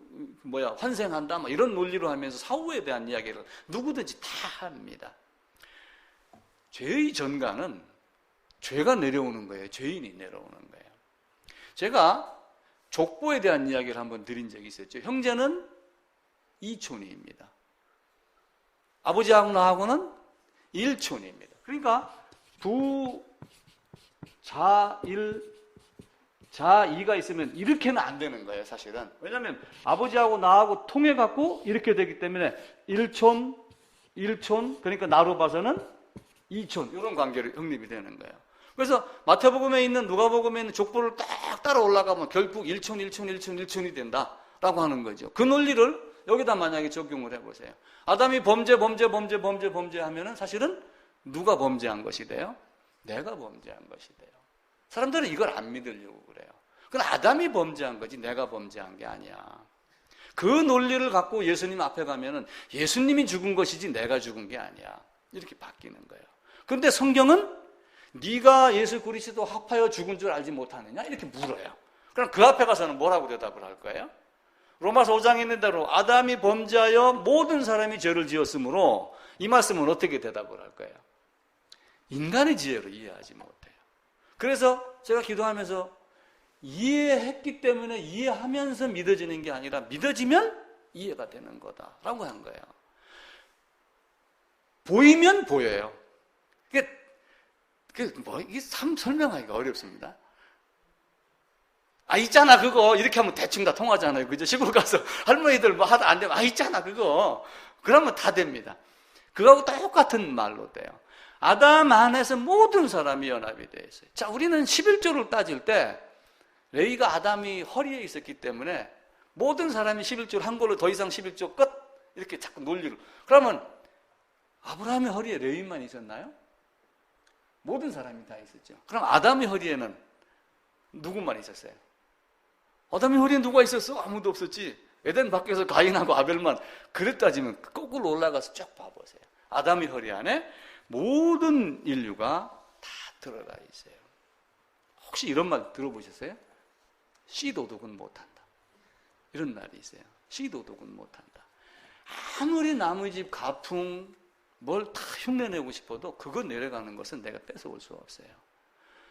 환생한다, 이런 논리로 하면서 사후에 대한 이야기를 누구든지 다 합니다. 죄의 전가는 죄가 내려오는 거예요. 죄인이 내려오는 거예요. 제가 족보에 대한 이야기를 한번 드린 적이 있었죠. 형제는 이촌이입니다. 아버지하고 나하고는 일촌입니다. 그러니까 두 자일 자이가 있으면 이렇게는 안 되는 거예요, 사실은. 왜냐하면 아버지하고 나하고 통해갖고 이렇게 되기 때문에 일촌, 그러니까 나로 봐서는 이촌, 이런 관계로 형립이 되는 거예요. 그래서 마태복음에 있는, 누가복음에 있는 족보를 딱 따라 올라가면 결국 일촌이 된다라고 하는 거죠. 그 논리를 여기다 만약에 적용을 해보세요. 아담이 범죄 하면은 사실은 누가 범죄한 것이 돼요? 내가 범죄한 것이 돼요. 사람들은 이걸 안 믿으려고 그래요. 그건 아담이 범죄한 거지 내가 범죄한 게 아니야. 그 논리를 갖고 예수님 앞에 가면은 예수님이 죽은 것이지 내가 죽은 게 아니야. 이렇게 바뀌는 거예요. 그런데 성경은 네가 예수 그리스도 합하여 죽은 줄 알지 못하느냐? 이렇게 물어요. 그럼 그 앞에 가서는 뭐라고 대답을 할 거예요? 로마서 5장에 있는 대로 아담이 범죄하여 모든 사람이 죄를 지었으므로, 이 말씀은 어떻게 대답을 할 거예요? 인간의 지혜로 이해하지 못해요. 그래서 제가 기도하면서 이해했기 때문에 이해하면서 믿어지는 게 아니라 믿어지면 이해가 되는 거다라고 한 거예요. 보이면 보여요. 이게 참 설명하기가 어렵습니다. 있잖아, 그거. 이렇게 하면 대충 다 통하잖아요. 그죠? 시골 가서 할머니들 하다 안 되면, 있잖아, 그거. 그러면 다 됩니다. 그거하고 똑같은 말로 돼요. 아담 안에서 모든 사람이 연합이 되어 있어요. 자, 우리는 11조를 따질 때, 레위가 아담이 허리에 있었기 때문에, 모든 사람이 11조를 한 걸로 더 이상 11조 끝! 이렇게 자꾸 논리를. 그러면, 아브라함의 허리에 레위만 있었나요? 모든 사람이 다 있었죠. 그럼 아담의 허리에는 누구만 있었어요? 아담의 허리에 누가 있었어? 아무도 없었지. 에덴 밖에서 가인하고 아벨만. 그랬 따지면 거꾸로 올라가서 쭉 봐보세요. 아담의 허리 안에 모든 인류가 다 들어가 있어요. 혹시 이런 말 들어보셨어요? 씨도둑은 못한다. 이런 말이 있어요. 씨도둑은 못한다. 아무리 남의 집 가풍 뭘 다 흉내내고 싶어도 그거 내려가는 것은 내가 뺏어올 수 없어요.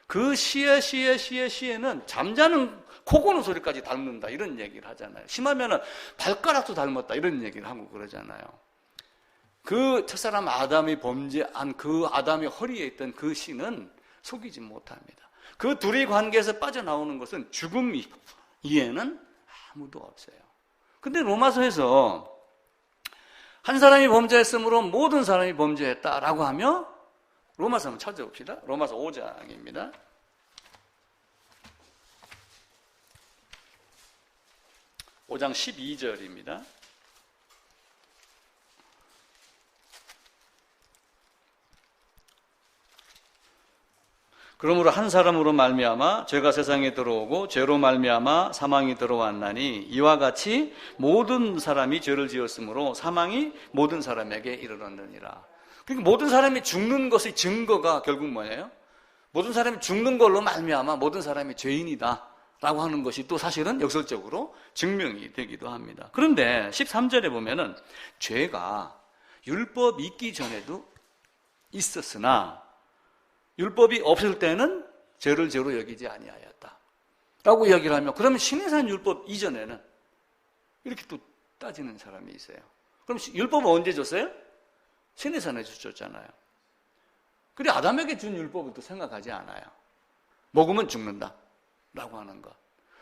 그 시에는 잠자는 코 고는 소리까지 닮는다 이런 얘기를 하잖아요. 심하면은 발가락도 닮았다 이런 얘기를 하고 그러잖아요. 그 첫사람 아담이 범죄한 그 아담의 허리에 있던 그 씨는 속이지 못합니다. 그 둘이 관계에서 빠져나오는 것은 죽음 이외에는 아무도 없어요. 근데 로마서에서 한 사람이 범죄했으므로 모든 사람이 범죄했다라고 하며 로마서 한번 찾아봅시다. 로마서 5장입니다. (5장 12절입니다) 그러므로 한 사람으로 말미암아 죄가 세상에 들어오고 죄로 말미암아 사망이 들어왔나니 이와 같이 모든 사람이 죄를 지었으므로 사망이 모든 사람에게 이르렀느니라. 그러니까 모든 사람이 죽는 것의 증거가 결국 뭐예요? 모든 사람이 죽는 걸로 말미암아 모든 사람이 죄인이다 라고 하는 것이 또 사실은 역설적으로 증명이 되기도 합니다. 그런데 13절에 보면은 죄가 율법이 있기 전에도 있었으나 율법이 없을 때는 죄를 죄로 여기지 아니하였다 라고 이야기를 하면, 그러면 시내산 율법 이전에는 이렇게 또 따지는 사람이 있어요. 그럼 율법은 언제 줬어요? 시내산에서 줬잖아요. 그리고 아담에게 준 율법은 또 생각하지 않아요. 먹으면 죽는다 라고 하는 것.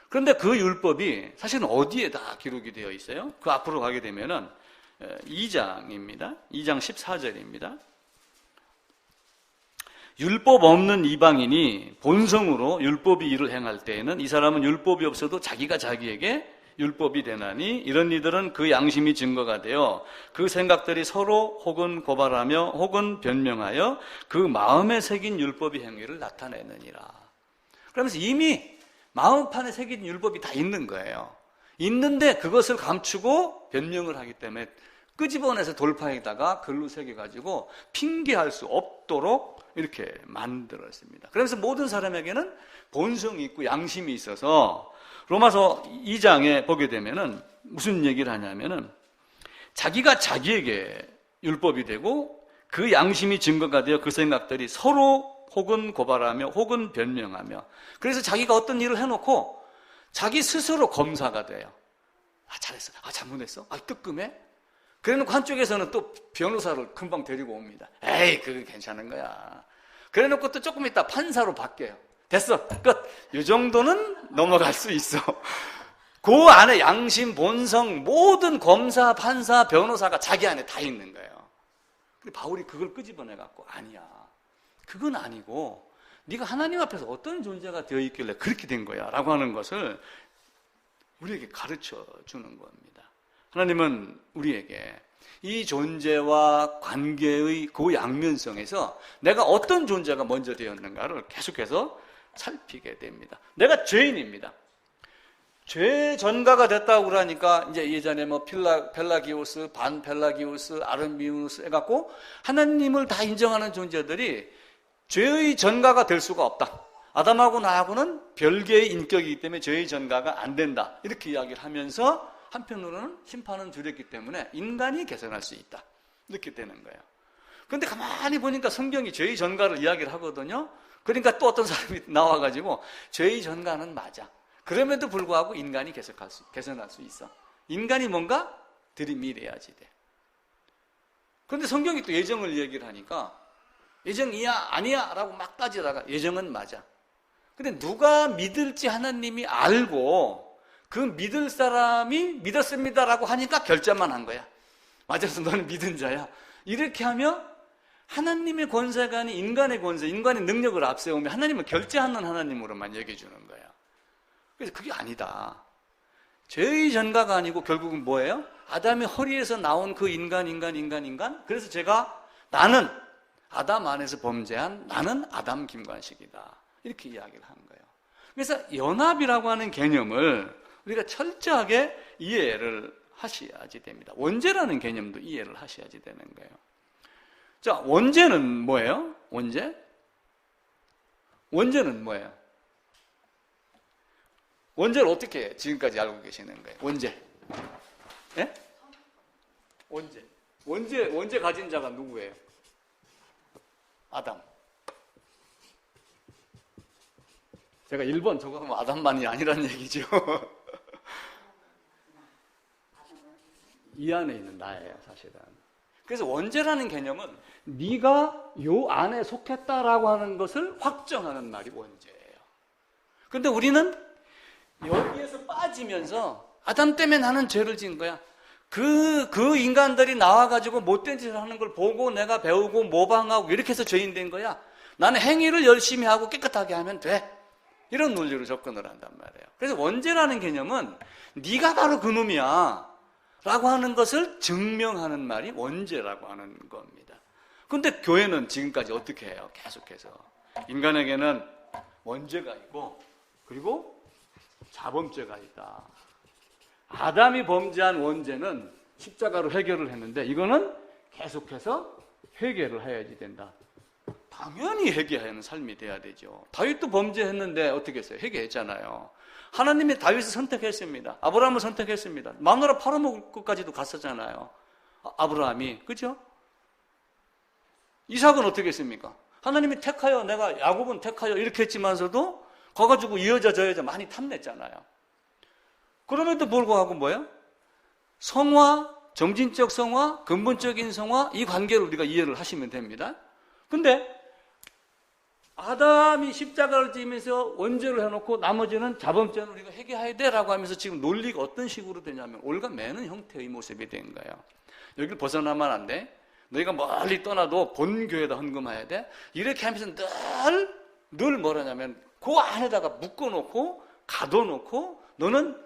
그런데 그 율법이 사실은 어디에 다 기록이 되어 있어요? 그 앞으로 가게 되면은 2장입니다. 2장 14절입니다. 율법 없는 이방인이 본성으로 율법이 일을 행할 때에는 이 사람은 율법이 없어도 자기가 자기에게 율법이 되나니 이런 이들은 그 양심이 증거가 되어 그 생각들이 서로 혹은 고발하며 혹은 변명하여 그 마음에 새긴 율법의 행위를 나타내느니라. 그러면서 이미 마음판에 새긴 율법이 다 있는 거예요. 있는데 그것을 감추고 변명을 하기 때문에 끄집어내서 돌파에다가 글로 새겨가지고 핑계할 수 없도록 이렇게 만들었습니다. 그래서 모든 사람에게는 본성이 있고 양심이 있어서 로마서 2장에 보게 되면은 무슨 얘기를 하냐면은 자기가 자기에게 율법이 되고 그 양심이 증거가 되어 그 생각들이 서로 혹은 고발하며 혹은 변명하며, 그래서 자기가 어떤 일을 해놓고 자기 스스로 검사가 돼요. 아, 잘했어. 아, 잘못했어. 아, 뜨끔해. 그래놓고 한쪽에서는 또 변호사를 금방 데리고 옵니다. 에이, 그거 괜찮은 거야. 그래놓고 또 조금 있다 판사로 바뀌어요. 됐어, 끝. 이 정도는 넘어갈 수 있어. 그 안에 양심, 본성, 모든 검사, 판사, 변호사가 자기 안에 다 있는 거예요. 근데 바울이 그걸 끄집어내갖고 아니야, 그건 아니고 네가 하나님 앞에서 어떤 존재가 되어 있길래 그렇게 된 거야 라고 하는 것을 우리에게 가르쳐 주는 겁니다. 하나님은 우리에게 이 존재와 관계의 그 양면성에서 내가 어떤 존재가 먼저 되었는가를 계속해서 살피게 됩니다. 내가 죄인입니다. 죄 전가가 됐다고 그러니까 이제 예전에 뭐 펠라기오스, 반펠라기오스, 아르미누스 해갖고 하나님을 다 인정하는 존재들이 죄의 전가가 될 수가 없다. 아담하고 나하고는 별개의 인격이기 때문에 죄의 전가가 안 된다. 이렇게 이야기를 하면서 한편으로는 심판은 두렵기 때문에 인간이 개선할 수 있다. 이렇게 되는 거예요. 그런데 가만히 보니까 성경이 죄의 전가를 이야기를 하거든요. 그러니까 또 어떤 사람이 나와가지고 죄의 전가는 맞아. 그럼에도 불구하고 인간이 개선할 수 있어. 인간이 뭔가 들이밀어야지 돼. 그런데 성경이 또 예정을 얘기를 하니까 예정이야 아니야 라고 막 따지다가 예정은 맞아. 근데 누가 믿을지 하나님이 알고 그 믿을 사람이 믿었습니다라고 하니까 결정만 한 거야. 맞아서 너는 믿은 자야. 이렇게 하면 하나님의 권세가 아닌 인간의 권세, 인간의 능력을 앞세우면 하나님은 결제하는 하나님으로만 얘기해주는 거예요. 그래서 그게 아니다. 죄의 전가가 아니고 결국은 뭐예요? 아담의 허리에서 나온 그 인간. 그래서 나는 아담 안에서 범죄한 나는 아담 김관식이다. 이렇게 이야기를 한 거예요. 그래서 연합이라고 하는 개념을 우리가 철저하게 이해를 하셔야지 됩니다. 원죄라는 개념도 이해를 하셔야지 되는 거예요. 자, 원죄는 뭐예요? 원죄는 뭐예요? 원죄를 어떻게 지금까지 알고 계시는 거예요? 원죄. 예? 원죄 가진 자가 누구예요? 아담. 제가 1번 저거 하면 아담만이 아니란 얘기죠. 이 안에 있는 나예요, 사실은. 그래서 원죄라는 개념은 네가 요 안에 속했다라고 하는 것을 확정하는 말이 원죄예요. 그런데 우리는 여기에서 빠지면서 아담 때문에 나는 죄를 지은 거야. 그 인간들이 나와가지고 못된 짓을 하는 걸 보고 내가 배우고 모방하고 이렇게 해서 죄인 된 거야. 나는 행위를 열심히 하고 깨끗하게 하면 돼. 이런 논리로 접근을 한단 말이에요. 그래서 원죄라는 개념은 네가 바로 그 놈이야 라고 하는 것을 증명하는 말이 원죄라고 하는 겁니다. 그런데 교회는 지금까지 어떻게 해요? 계속해서 인간에게는 원죄가 있고 그리고 자범죄가 있다. 아담이 범죄한 원죄는 십자가로 해결을 했는데 이거는 계속해서 해결을 해야지 된다. 당연히 회개하는 삶이 돼야 되죠. 다윗도 범죄했는데 어떻게 했어요? 회개했잖아요. 하나님이 다윗을 선택했습니다. 아브라함을 선택했습니다. 마누라 팔아먹을 것까지도 갔었잖아요. 아브라함이. 그죠? 이삭은 어떻게 했습니까? 하나님이 택하여 내가 야곱은 택하여 이렇게 했지만서도 가가지고 이 여자 저 여자 많이 탐냈잖아요. 그럼에도 불구하고 뭐예요? 성화, 정신적 성화, 근본적인 성화, 이 관계를 우리가 이해를 하시면 됩니다. 근데 아담이 십자가를 지면서 원죄를 해놓고 나머지는 자범죄는 우리가 회개해야 돼라고 하면서 지금 논리가 어떤 식으로 되냐면 올가매는 형태의 모습이 된 거예요. 여기를 벗어나면 안 돼. 너희가 멀리 떠나도 본교에다 헌금해야 돼. 이렇게 하면서 늘 뭐라냐면 그 안에다가 묶어놓고 가둬놓고 너는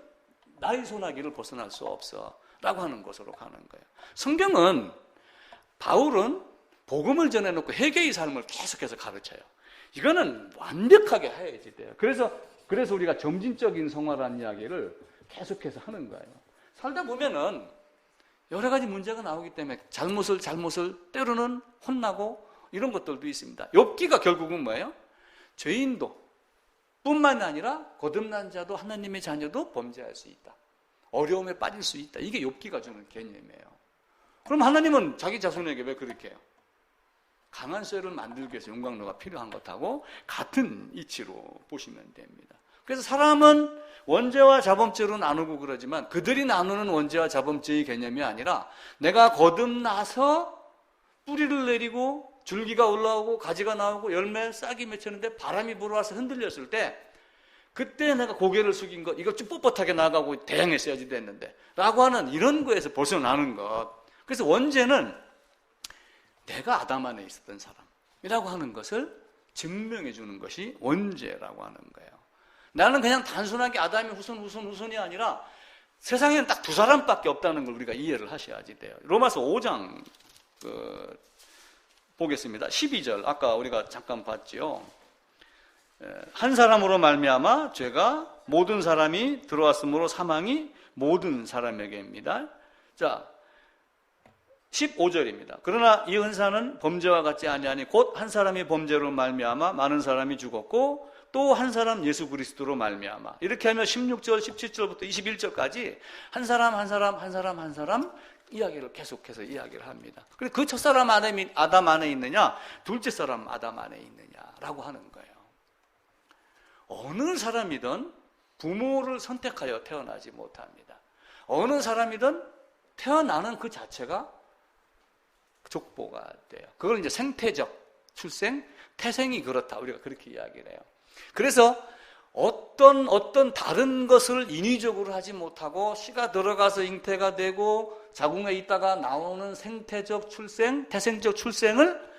나의 손아귀를 벗어날 수 없어 라고 하는 것으로 가는 거예요. 성경은 바울은 복음을 전해놓고 회개의 삶을 계속해서 가르쳐요. 이거는 완벽하게 해야지 돼요. 그래서 우리가 점진적인 성화라는 이야기를 계속해서 하는 거예요. 살다 보면은 여러 가지 문제가 나오기 때문에 잘못을 때로는 혼나고 이런 것들도 있습니다. 욥기가 결국은 뭐예요? 죄인도 뿐만 아니라 거듭난 자도 하나님의 자녀도 범죄할 수 있다. 어려움에 빠질 수 있다. 이게 욥기가 주는 개념이에요. 그럼 하나님은 자기 자손에게 왜 그렇게 해요? 강한 쇠를 만들기 위해서 용광로가 필요한 것하고 같은 이치로 보시면 됩니다. 그래서 사람은 원죄와 자범죄로 나누고 그러지만 그들이 나누는 원죄와 자범죄의 개념이 아니라 내가 거듭나서 뿌리를 내리고 줄기가 올라오고 가지가 나오고 열매 싹이 맺혔는데 바람이 불어와서 흔들렸을 때 그때 내가 고개를 숙인 것 이거 쭉 뻣뻣하게 나가고 대항했어야지 됐는데 라고 하는 이런 거에서 벗어나는 것. 그래서 원죄는 내가 아담 안에 있었던 사람이라고 하는 것을 증명해 주는 것이 원죄라고 하는 거예요. 나는 그냥 단순하게 아담이 후손이 아니라 세상에는 딱 두 사람밖에 없다는 걸 우리가 이해를 하셔야지 돼요. 로마서 5장 보겠습니다. 12절 아까 우리가 잠깐 봤죠. 한 사람으로 말미암아 죄가 모든 사람이 들어왔으므로 사망이 모든 사람에게입니다. 자 15절입니다. 그러나 이 은사는 범죄와 같지 아니하니 곧 한 사람이 범죄로 말미암아 많은 사람이 죽었고 또 한 사람 예수 그리스도로 말미암아. 이렇게 하면 16절, 17절부터 21절까지 한 사람 이야기를 계속해서 이야기를 합니다. 그래서 그 첫사람 아담 안에 있느냐, 둘째 사람 아담 안에 있느냐라고 하는 거예요. 어느 사람이든 부모를 선택하여 태어나지 못합니다. 어느 사람이든 태어나는 그 자체가 족보가 돼요. 그걸 이제 생태적 출생, 태생이 그렇다. 우리가 그렇게 이야기를 해요. 그래서 어떤 다른 것을 인위적으로 하지 못하고 씨가 들어가서 잉태가 되고 자궁에 있다가 나오는 생태적 출생, 태생적 출생을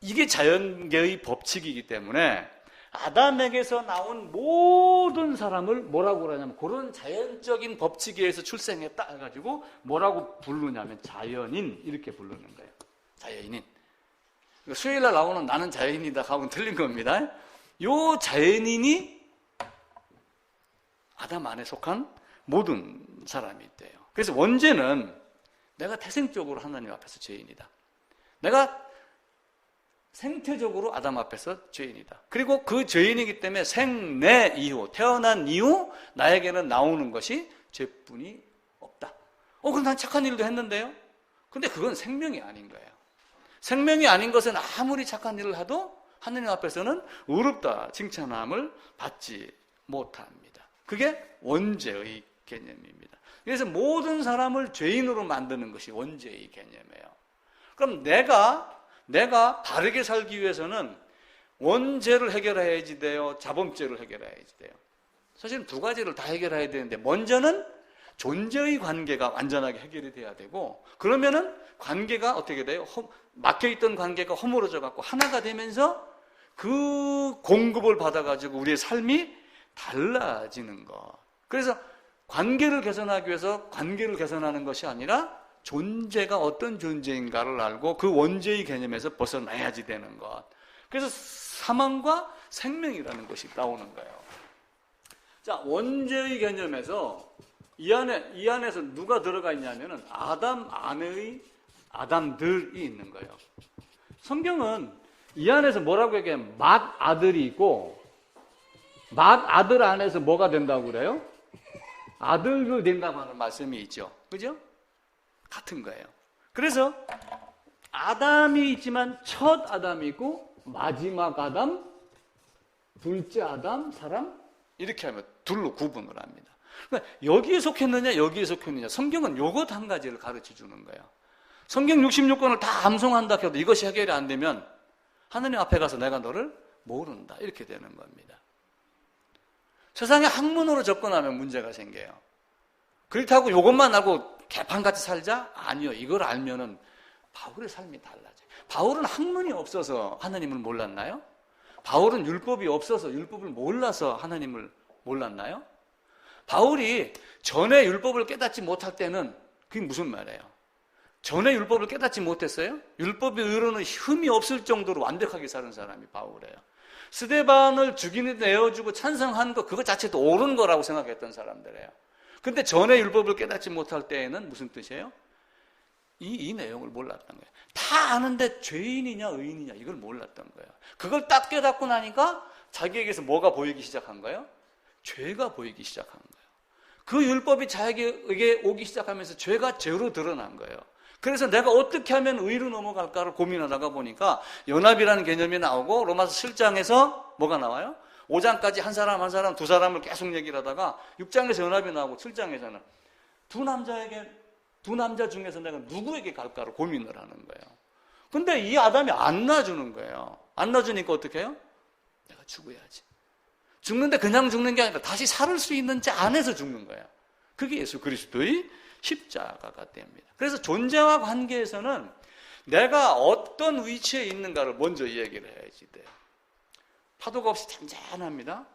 이게 자연계의 법칙이기 때문에 아담에게서 나온 모든 사람을 뭐라고 그러냐면 그런 자연적인 법칙에 의해서 출생했다 해가지고 뭐라고 부르냐면 자연인 이렇게 부르는 거예요. 자연인. 수요일날 나오는 나는 자연인이다 하고는 틀린 겁니다. 요 자연인이 아담 안에 속한 모든 사람이 있대요. 그래서 원죄는 내가 태생적으로 하나님 앞에서 죄인이다. 내가 생태적으로 아담 앞에서 죄인이다. 그리고 그 죄인이기 때문에 생내 이후, 태어난 이후 나에게는 나오는 것이 죄뿐이 없다. 그럼 난 착한 일도 했는데요? 근데 그건 생명이 아닌 거예요. 생명이 아닌 것은 아무리 착한 일을 해도 하느님 앞에서는 의롭다 칭찬함을 받지 못합니다. 그게 원죄의 개념입니다. 그래서 모든 사람을 죄인으로 만드는 것이 원죄의 개념이에요. 그럼 내가 바르게 살기 위해서는 원죄를 해결해야지 돼요? 자범죄를 해결해야지 돼요? 사실은 두 가지를 다 해결해야 되는데 먼저는 존재의 관계가 완전하게 해결이 돼야 되고 그러면은 관계가 어떻게 돼요? 막혀있던 관계가 허물어져 갖고 하나가 되면서 그 공급을 받아가지고 우리의 삶이 달라지는 것. 그래서 관계를 개선하기 위해서 관계를 개선하는 것이 아니라 존재가 어떤 존재인가를 알고 그 원죄의 개념에서 벗어나야지 되는 것. 그래서 사망과 생명이라는 것이 나오는 거예요. 자, 원죄의 개념에서 이 안에서 누가 들어가 있냐면은 아담 안의 아담들이 있는 거예요. 성경은 이 안에서 뭐라고 얘기해요? 맏 아들이 있고 맏 아들 안에서 뭐가 된다고 그래요? 아들도 된다고 하는 말씀이 있죠. 그죠? 같은 거예요. 그래서 아담이 있지만 첫 아담이 있고 마지막 아담, 둘째 아담, 사람 이렇게 하면 둘로 구분을 합니다. 그러니까 여기에 속했느냐 여기에 속했느냐 성경은 요것 한 가지를 가르쳐 주는 거예요. 성경 66권을 다 암송한다 해도 이것이 해결이 안 되면 하느님 앞에 가서 내가 너를 모른다 이렇게 되는 겁니다. 세상에 학문으로 접근하면 문제가 생겨요. 그렇다고 이것만 알고 개판같이 살자? 아니요. 이걸 알면은 바울의 삶이 달라져요. 바울은 학문이 없어서 하나님을 몰랐나요? 바울은 율법이 없어서 율법을 몰라서 하나님을 몰랐나요? 바울이 전에 율법을 깨닫지 못할 때는 그게 무슨 말이에요? 전에 율법을 깨닫지 못했어요? 율법의 의로는 흠이 없을 정도로 완벽하게 사는 사람이 바울이에요. 스데반을 죽이는 데 내어주고 찬성한 것 그것 자체도 옳은 거라고 생각했던 사람들이에요. 근데 전에 율법을 깨닫지 못할 때에는 무슨 뜻이에요? 이 내용을 몰랐던 거예요. 다 아는데 죄인이냐 의인이냐 이걸 몰랐던 거예요. 그걸 딱 깨닫고 나니까 자기에게서 뭐가 보이기 시작한 거예요? 죄가 보이기 시작한 거예요. 그 율법이 자기에게 오기 시작하면서 죄가 죄로 드러난 거예요. 그래서 내가 어떻게 하면 의로 넘어갈까를 고민하다가 보니까 연합이라는 개념이 나오고 로마서 7장에서 뭐가 나와요? 5장까지 한 사람 두 사람을 계속 얘기를 하다가 6장에서 연합이 나오고 7장에서는 두 남자 중에서 내가 누구에게 갈까를 고민을 하는 거예요. 근데 이 아담이 안 놔주는 거예요. 안 놔주니까 어떻게 해요? 내가 죽어야지. 죽는데 그냥 죽는 게 아니라 다시 살을 수 있는 자 안에서 죽는 거예요. 그게 예수 그리스도의 십자가가 됩니다. 그래서 존재와 관계에서는 내가 어떤 위치에 있는가를 먼저 얘기를 해야지 돼요. 파도가 없이 잔잔합니다.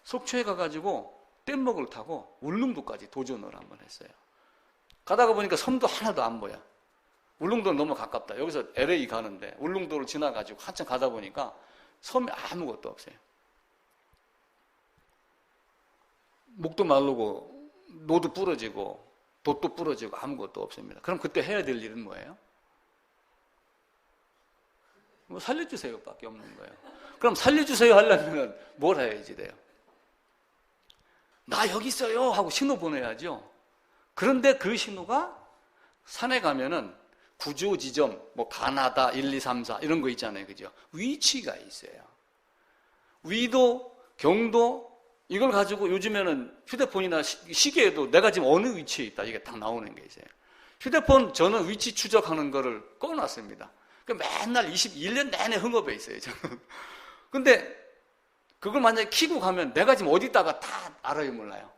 속초에 가가지고 뗏목을 타고 울릉도까지 도전을 한번 했어요. 가다가 보니까 섬도 하나도 안 보여. 울릉도는 너무 가깝다. 여기서 LA 가는데 울릉도를 지나가지고 한참 가다 보니까 섬이 아무것도 없어요. 목도 마르고 노도 부러지고 돛도 부러지고 아무것도 없습니다. 그럼 그때 해야 될 일은 뭐예요? 뭐 살려주세요 밖에 없는 거예요. 그럼 살려주세요 하려면 뭘 해야지 돼요? 나 여기 있어요 하고 신호 보내야죠. 그런데 그 신호가 산에 가면은 구조 지점, 뭐 가나다 1, 2, 3, 4 이런 거 있잖아요. 그죠? 위치가 있어요. 위도, 경도 이걸 가지고 요즘에는 휴대폰이나 시계에도 내가 지금 어느 위치에 있다 이게 딱 나오는 게 있어요. 휴대폰 저는 위치 추적하는 거를 꺼놨습니다. 맨날 21년 내내 흥업해 있어요. 저는. 근데 그걸 만약에 키고 가면 내가 지금 어디 있다가 다 알아요, 몰라요?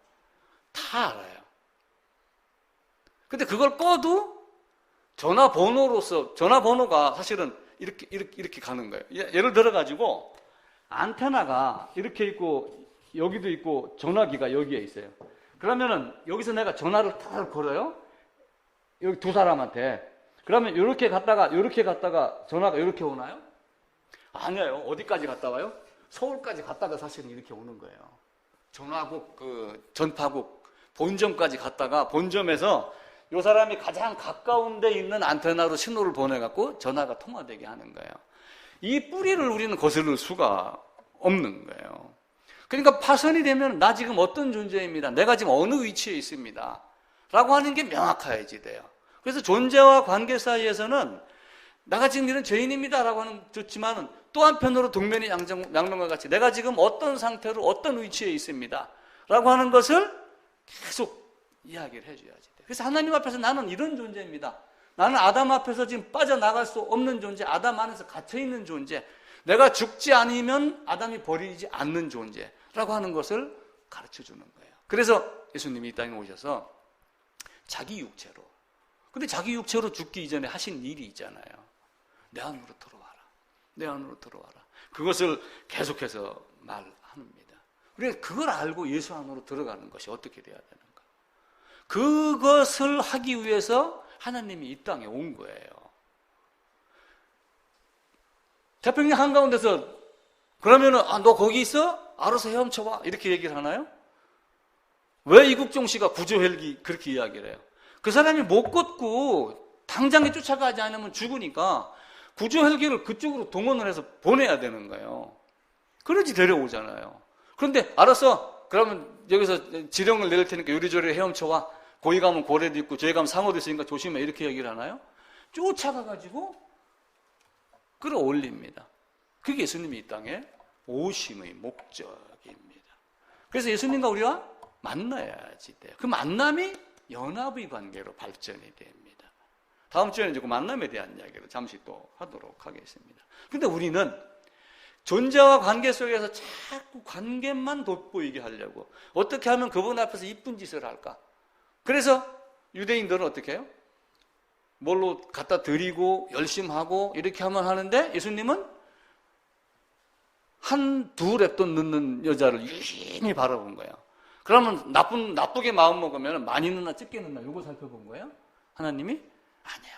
다 알아요. 근데 그걸 꺼도 전화번호가 사실은 이렇게 가는 거예요. 예를 들어가지고 안테나가 이렇게 있고 여기도 있고 전화기가 여기에 있어요. 그러면은 여기서 내가 전화를 딱 걸어요. 여기 두 사람한테. 그러면 이렇게 갔다가 전화가 이렇게 오나요? 아니에요. 어디까지 갔다 와요? 서울까지 갔다가 사실은 이렇게 오는 거예요. 전화국, 전파국, 본점까지 갔다가 본점에서 이 사람이 가장 가까운 데 있는 안테나로 신호를 보내갖고 전화가 통화되게 하는 거예요. 이 뿌리를 우리는 거스를 수가 없는 거예요. 그러니까 파선이 되면 나 지금 어떤 존재입니다. 내가 지금 어느 위치에 있습니다. 라고 하는 게 명확해야지 돼요. 그래서 존재와 관계 사이에서는 내가 지금 이런 죄인입니다. 라고 하는 좋지만 또 한편으로 동면이 양면과 같이 내가 지금 어떤 상태로 어떤 위치에 있습니다. 라고 하는 것을 계속 이야기를 해줘야지 돼. 그래서 하나님 앞에서 나는 이런 존재입니다. 나는 아담 앞에서 지금 빠져나갈 수 없는 존재, 아담 안에서 갇혀있는 존재, 내가 죽지 않으면 아담이 버리지 않는 존재라고 하는 것을 가르쳐주는 거예요. 그래서 예수님이 이 땅에 오셔서 자기 육체로, 근데 자기 육체로 죽기 이전에 하신 일이 있잖아요. 내 안으로 들어와라. 내 안으로 들어와라. 그것을 계속해서 말합니다. 우리가 그걸 알고 예수 안으로 들어가는 것이 어떻게 돼야 되는가. 그것을 하기 위해서 하나님이 이 땅에 온 거예요. 태평양 한가운데서 그러면은 너 거기 있어? 알아서 헤엄쳐봐. 이렇게 얘기를 하나요? 왜 이국종 씨가 구조 헬기 그렇게 이야기를 해요? 그 사람이 못 걷고 당장에 쫓아가지 않으면 죽으니까 구조 헬기를 그쪽으로 동원을 해서 보내야 되는 거예요. 그러지 데려오잖아요. 그런데 알았어. 그러면 여기서 지령을 내릴 테니까 요리조리 헤엄쳐와. 거기 가면 고래도 있고 저기 가면 상어도 있으니까 조심해. 이렇게 얘기를 하나요? 쫓아가가지고 끌어올립니다. 그게 예수님이 이 땅에 오심의 목적입니다. 그래서 예수님과 우리가 만나야지 돼요. 그 만남이 연합의 관계로 발전이 됩니다. 다음 주에는 이제 그 만남에 대한 이야기를 잠시 또 하도록 하겠습니다. 근데 우리는 존재와 관계 속에서 자꾸 관계만 돋보이게 하려고 어떻게 하면 그분 앞에서 이쁜 짓을 할까? 그래서 유대인들은 어떻게 해요? 뭘로 갖다 드리고 열심히 하고 이렇게 하면 하는데 예수님은 한2 랩돈 넣는 여자를 유심히 바라본 거예요. 그러면 나쁘게 마음 먹으면 많이 넣나 적게 넣나 이거 살펴본 거예요? 하나님이? 아니에요.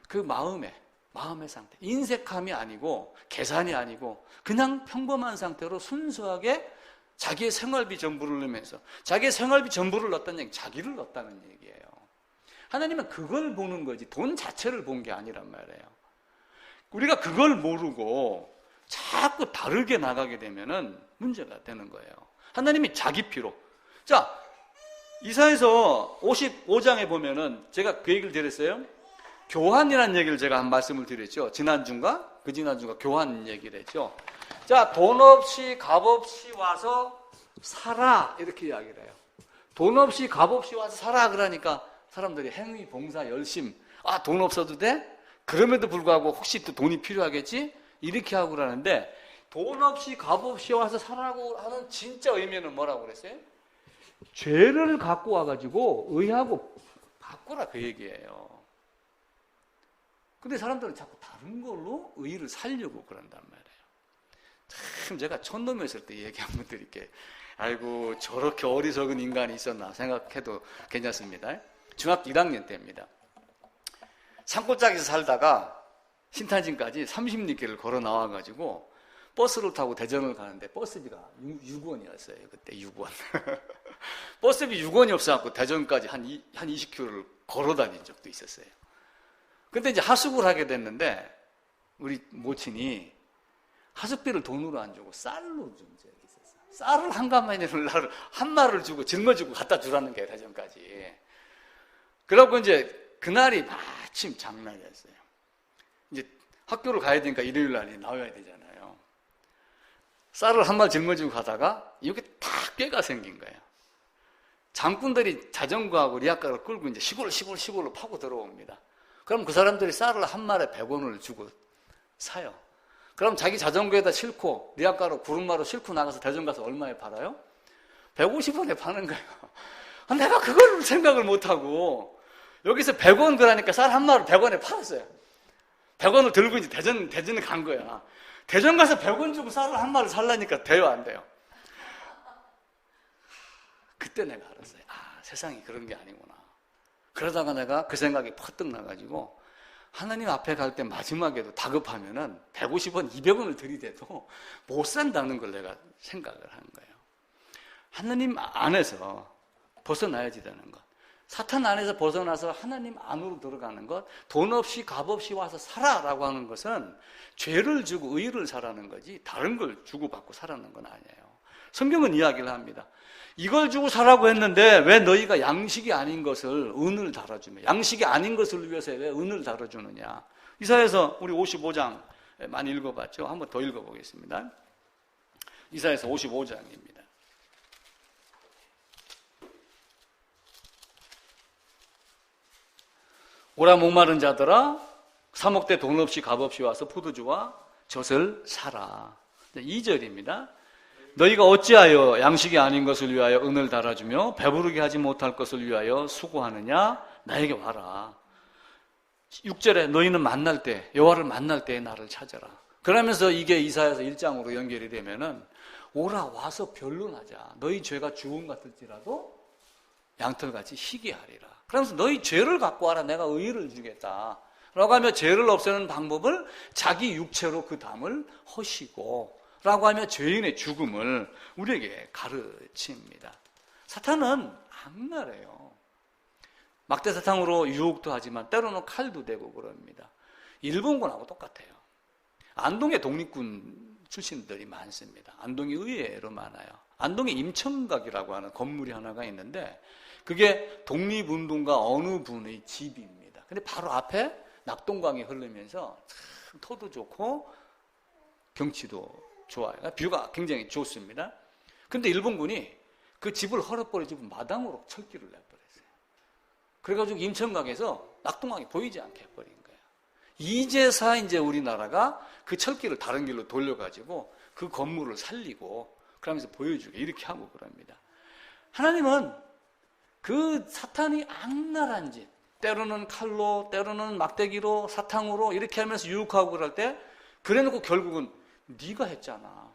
그 마음의 상태, 인색함이 아니고 계산이 아니고 그냥 평범한 상태로 순수하게 자기의 생활비 전부를 넣으면서 자기의 생활비 전부를 넣었다는 얘기, 자기를 넣었다는 얘기예요. 하나님은 그걸 보는 거지 돈 자체를 본 게 아니란 말이에요. 우리가 그걸 모르고 자꾸 다르게 나가게 되면은 문제가 되는 거예요. 하나님이 자기 피로. 자, 이사야서 55장에 보면은 제가 그 얘기를 드렸어요. 교환이라는 얘기를 제가 한 말씀을 드렸죠. 지난주인가? 그 지난주가 교환 얘기를 했죠. 자, 돈 없이 값 없이 와서 살아 이렇게 이야기를 해요. 돈 없이 값 없이 와서 살아 그러니까 사람들이 행위, 봉사, 열심 돈 없어도 돼? 그럼에도 불구하고 혹시 또 돈이 필요하겠지? 이렇게 하고 그러는데 돈 없이 값 없이 와서 살라고 하는 진짜 의미는 뭐라고 그랬어요? 죄를 갖고 와가지고 의하고 바꾸라 그 얘기예요. 근데 사람들은 자꾸 다른 걸로 의를 살려고 그런단 말이에요. 참 제가 촌놈이었을 때 얘기 한번 드릴게요. 아이고 저렇게 어리석은 인간이 있었나 생각해도 괜찮습니다. 중학교 1학년 때입니다. 산골짜기에서 살다가 신탄진까지 30리길을 걸어 나와가지고 버스를 타고 대전을 가는데 버스비가 6원이었어요. 그때 6원. 버스비 6원이 없어갖고 대전까지 한 20km를 걸어 다닌 적도 있었어요. 근데 이제 하숙을 하게 됐는데 우리 모친이 하숙비를 돈으로 안 주고 쌀로 준 적이 있었어요. 쌀을 한 가마니를 한 마를 주고 짊어지고 갖다 주라는 게 대전까지. 그러고 이제 그날이 마침 장날이었어요. 이제 학교를 가야 되니까 일요일 날에 나와야 되잖아요. 쌀을 한 말 짊어지고 가다가 여기 탁 꾀가 생긴 거예요. 장군들이 자전거하고 리아카를 끌고 이제 시골로 파고 들어옵니다. 그럼 그 사람들이 쌀을 한 말에 100원을 주고 사요. 그럼 자기 자전거에다 싣고 리아카로 구름마로 싣고 나가서 대전 가서 얼마에 팔아요? 150원에 파는 거예요. 내가 그걸 생각을 못하고 여기서 100원 그러니까 쌀 한 마를 100원에 팔았어요. 100원을 들고 이제 대전에 간 거야. 대전 가서 100원 주고 쌀을 한 마를 살라니까 돼요, 안 돼요? 그때 내가 알았어요. 세상이 그런 게 아니구나. 그러다가 내가 그 생각이 퍼뜩 나가지고 하나님 앞에 갈 때 마지막에도 다급하면은 150원, 200원을 들이대도 못 산다는 걸 내가 생각을 한 거예요. 하나님 안에서 벗어나야지 되는 것. 사탄 안에서 벗어나서 하나님 안으로 들어가는 것, 돈 없이 값 없이 와서 살아라고 하는 것은 죄를 주고 의를 사라는 거지 다른 걸 주고받고 사라는 건 아니에요. 성경은 이야기를 합니다. 이걸 주고 사라고 했는데 왜 너희가 양식이 아닌 것을 은을 달아주며 양식이 아닌 것을 위해서 왜 은을 달아주느냐. 이사야서 우리 55장 많이 읽어봤죠? 한번 더 읽어보겠습니다. 이사야서 55장입니다. 오라 목마른 자들아 사 먹되 돈 없이 값 없이 와서 포도주와 젖을 사라. 2절입니다. 너희가 어찌하여 양식이 아닌 것을 위하여 은을 달아주며 배부르게 하지 못할 것을 위하여 수고하느냐? 나에게 와라. 6절에 너희는 만날 때, 여호와를 만날 때에 나를 찾아라. 그러면서 이게 이사야서 1장으로 연결이 되면은 오라 와서 변론하자. 너희 죄가 주홍 같을지라도 양털같이 희게 하리라. 그러면서 너희 죄를 갖고 와라. 내가 의의를 주겠다. 라고 하며 죄를 없애는 방법을 자기 육체로 그 담을 허시고 라고 하며 죄인의 죽음을 우리에게 가르칩니다. 사탄은 악랄해요. 막대사탕으로 유혹도 하지만 때로는 칼도 대고 그럽니다. 일본군하고 똑같아요. 안동에 독립군 출신들이 많습니다. 안동이 의외로 많아요. 안동에 임청각이라고 하는 건물이 하나가 있는데 그게 독립운동가 어느 분의 집입니다. 근데 바로 앞에 낙동강이 흐르면서 참 터도 좋고 경치도 좋아요. 뷰가 굉장히 좋습니다. 근데 일본군이 그 집을 헐어버리고 마당으로 철길을 내버렸어요. 그래가지고 임청각에서 낙동강이 보이지 않게 해버린 거예요. 이제서 이제 우리나라가 그 철길을 다른 길로 돌려가지고 그 건물을 살리고 그러면서 보여주게 이렇게 하고 그럽니다. 하나님은 그 사탄이 악랄한 짓, 때로는 칼로, 때로는 막대기로, 사탕으로 이렇게 하면서 유혹하고 그럴 때 그래놓고 결국은 네가 했잖아.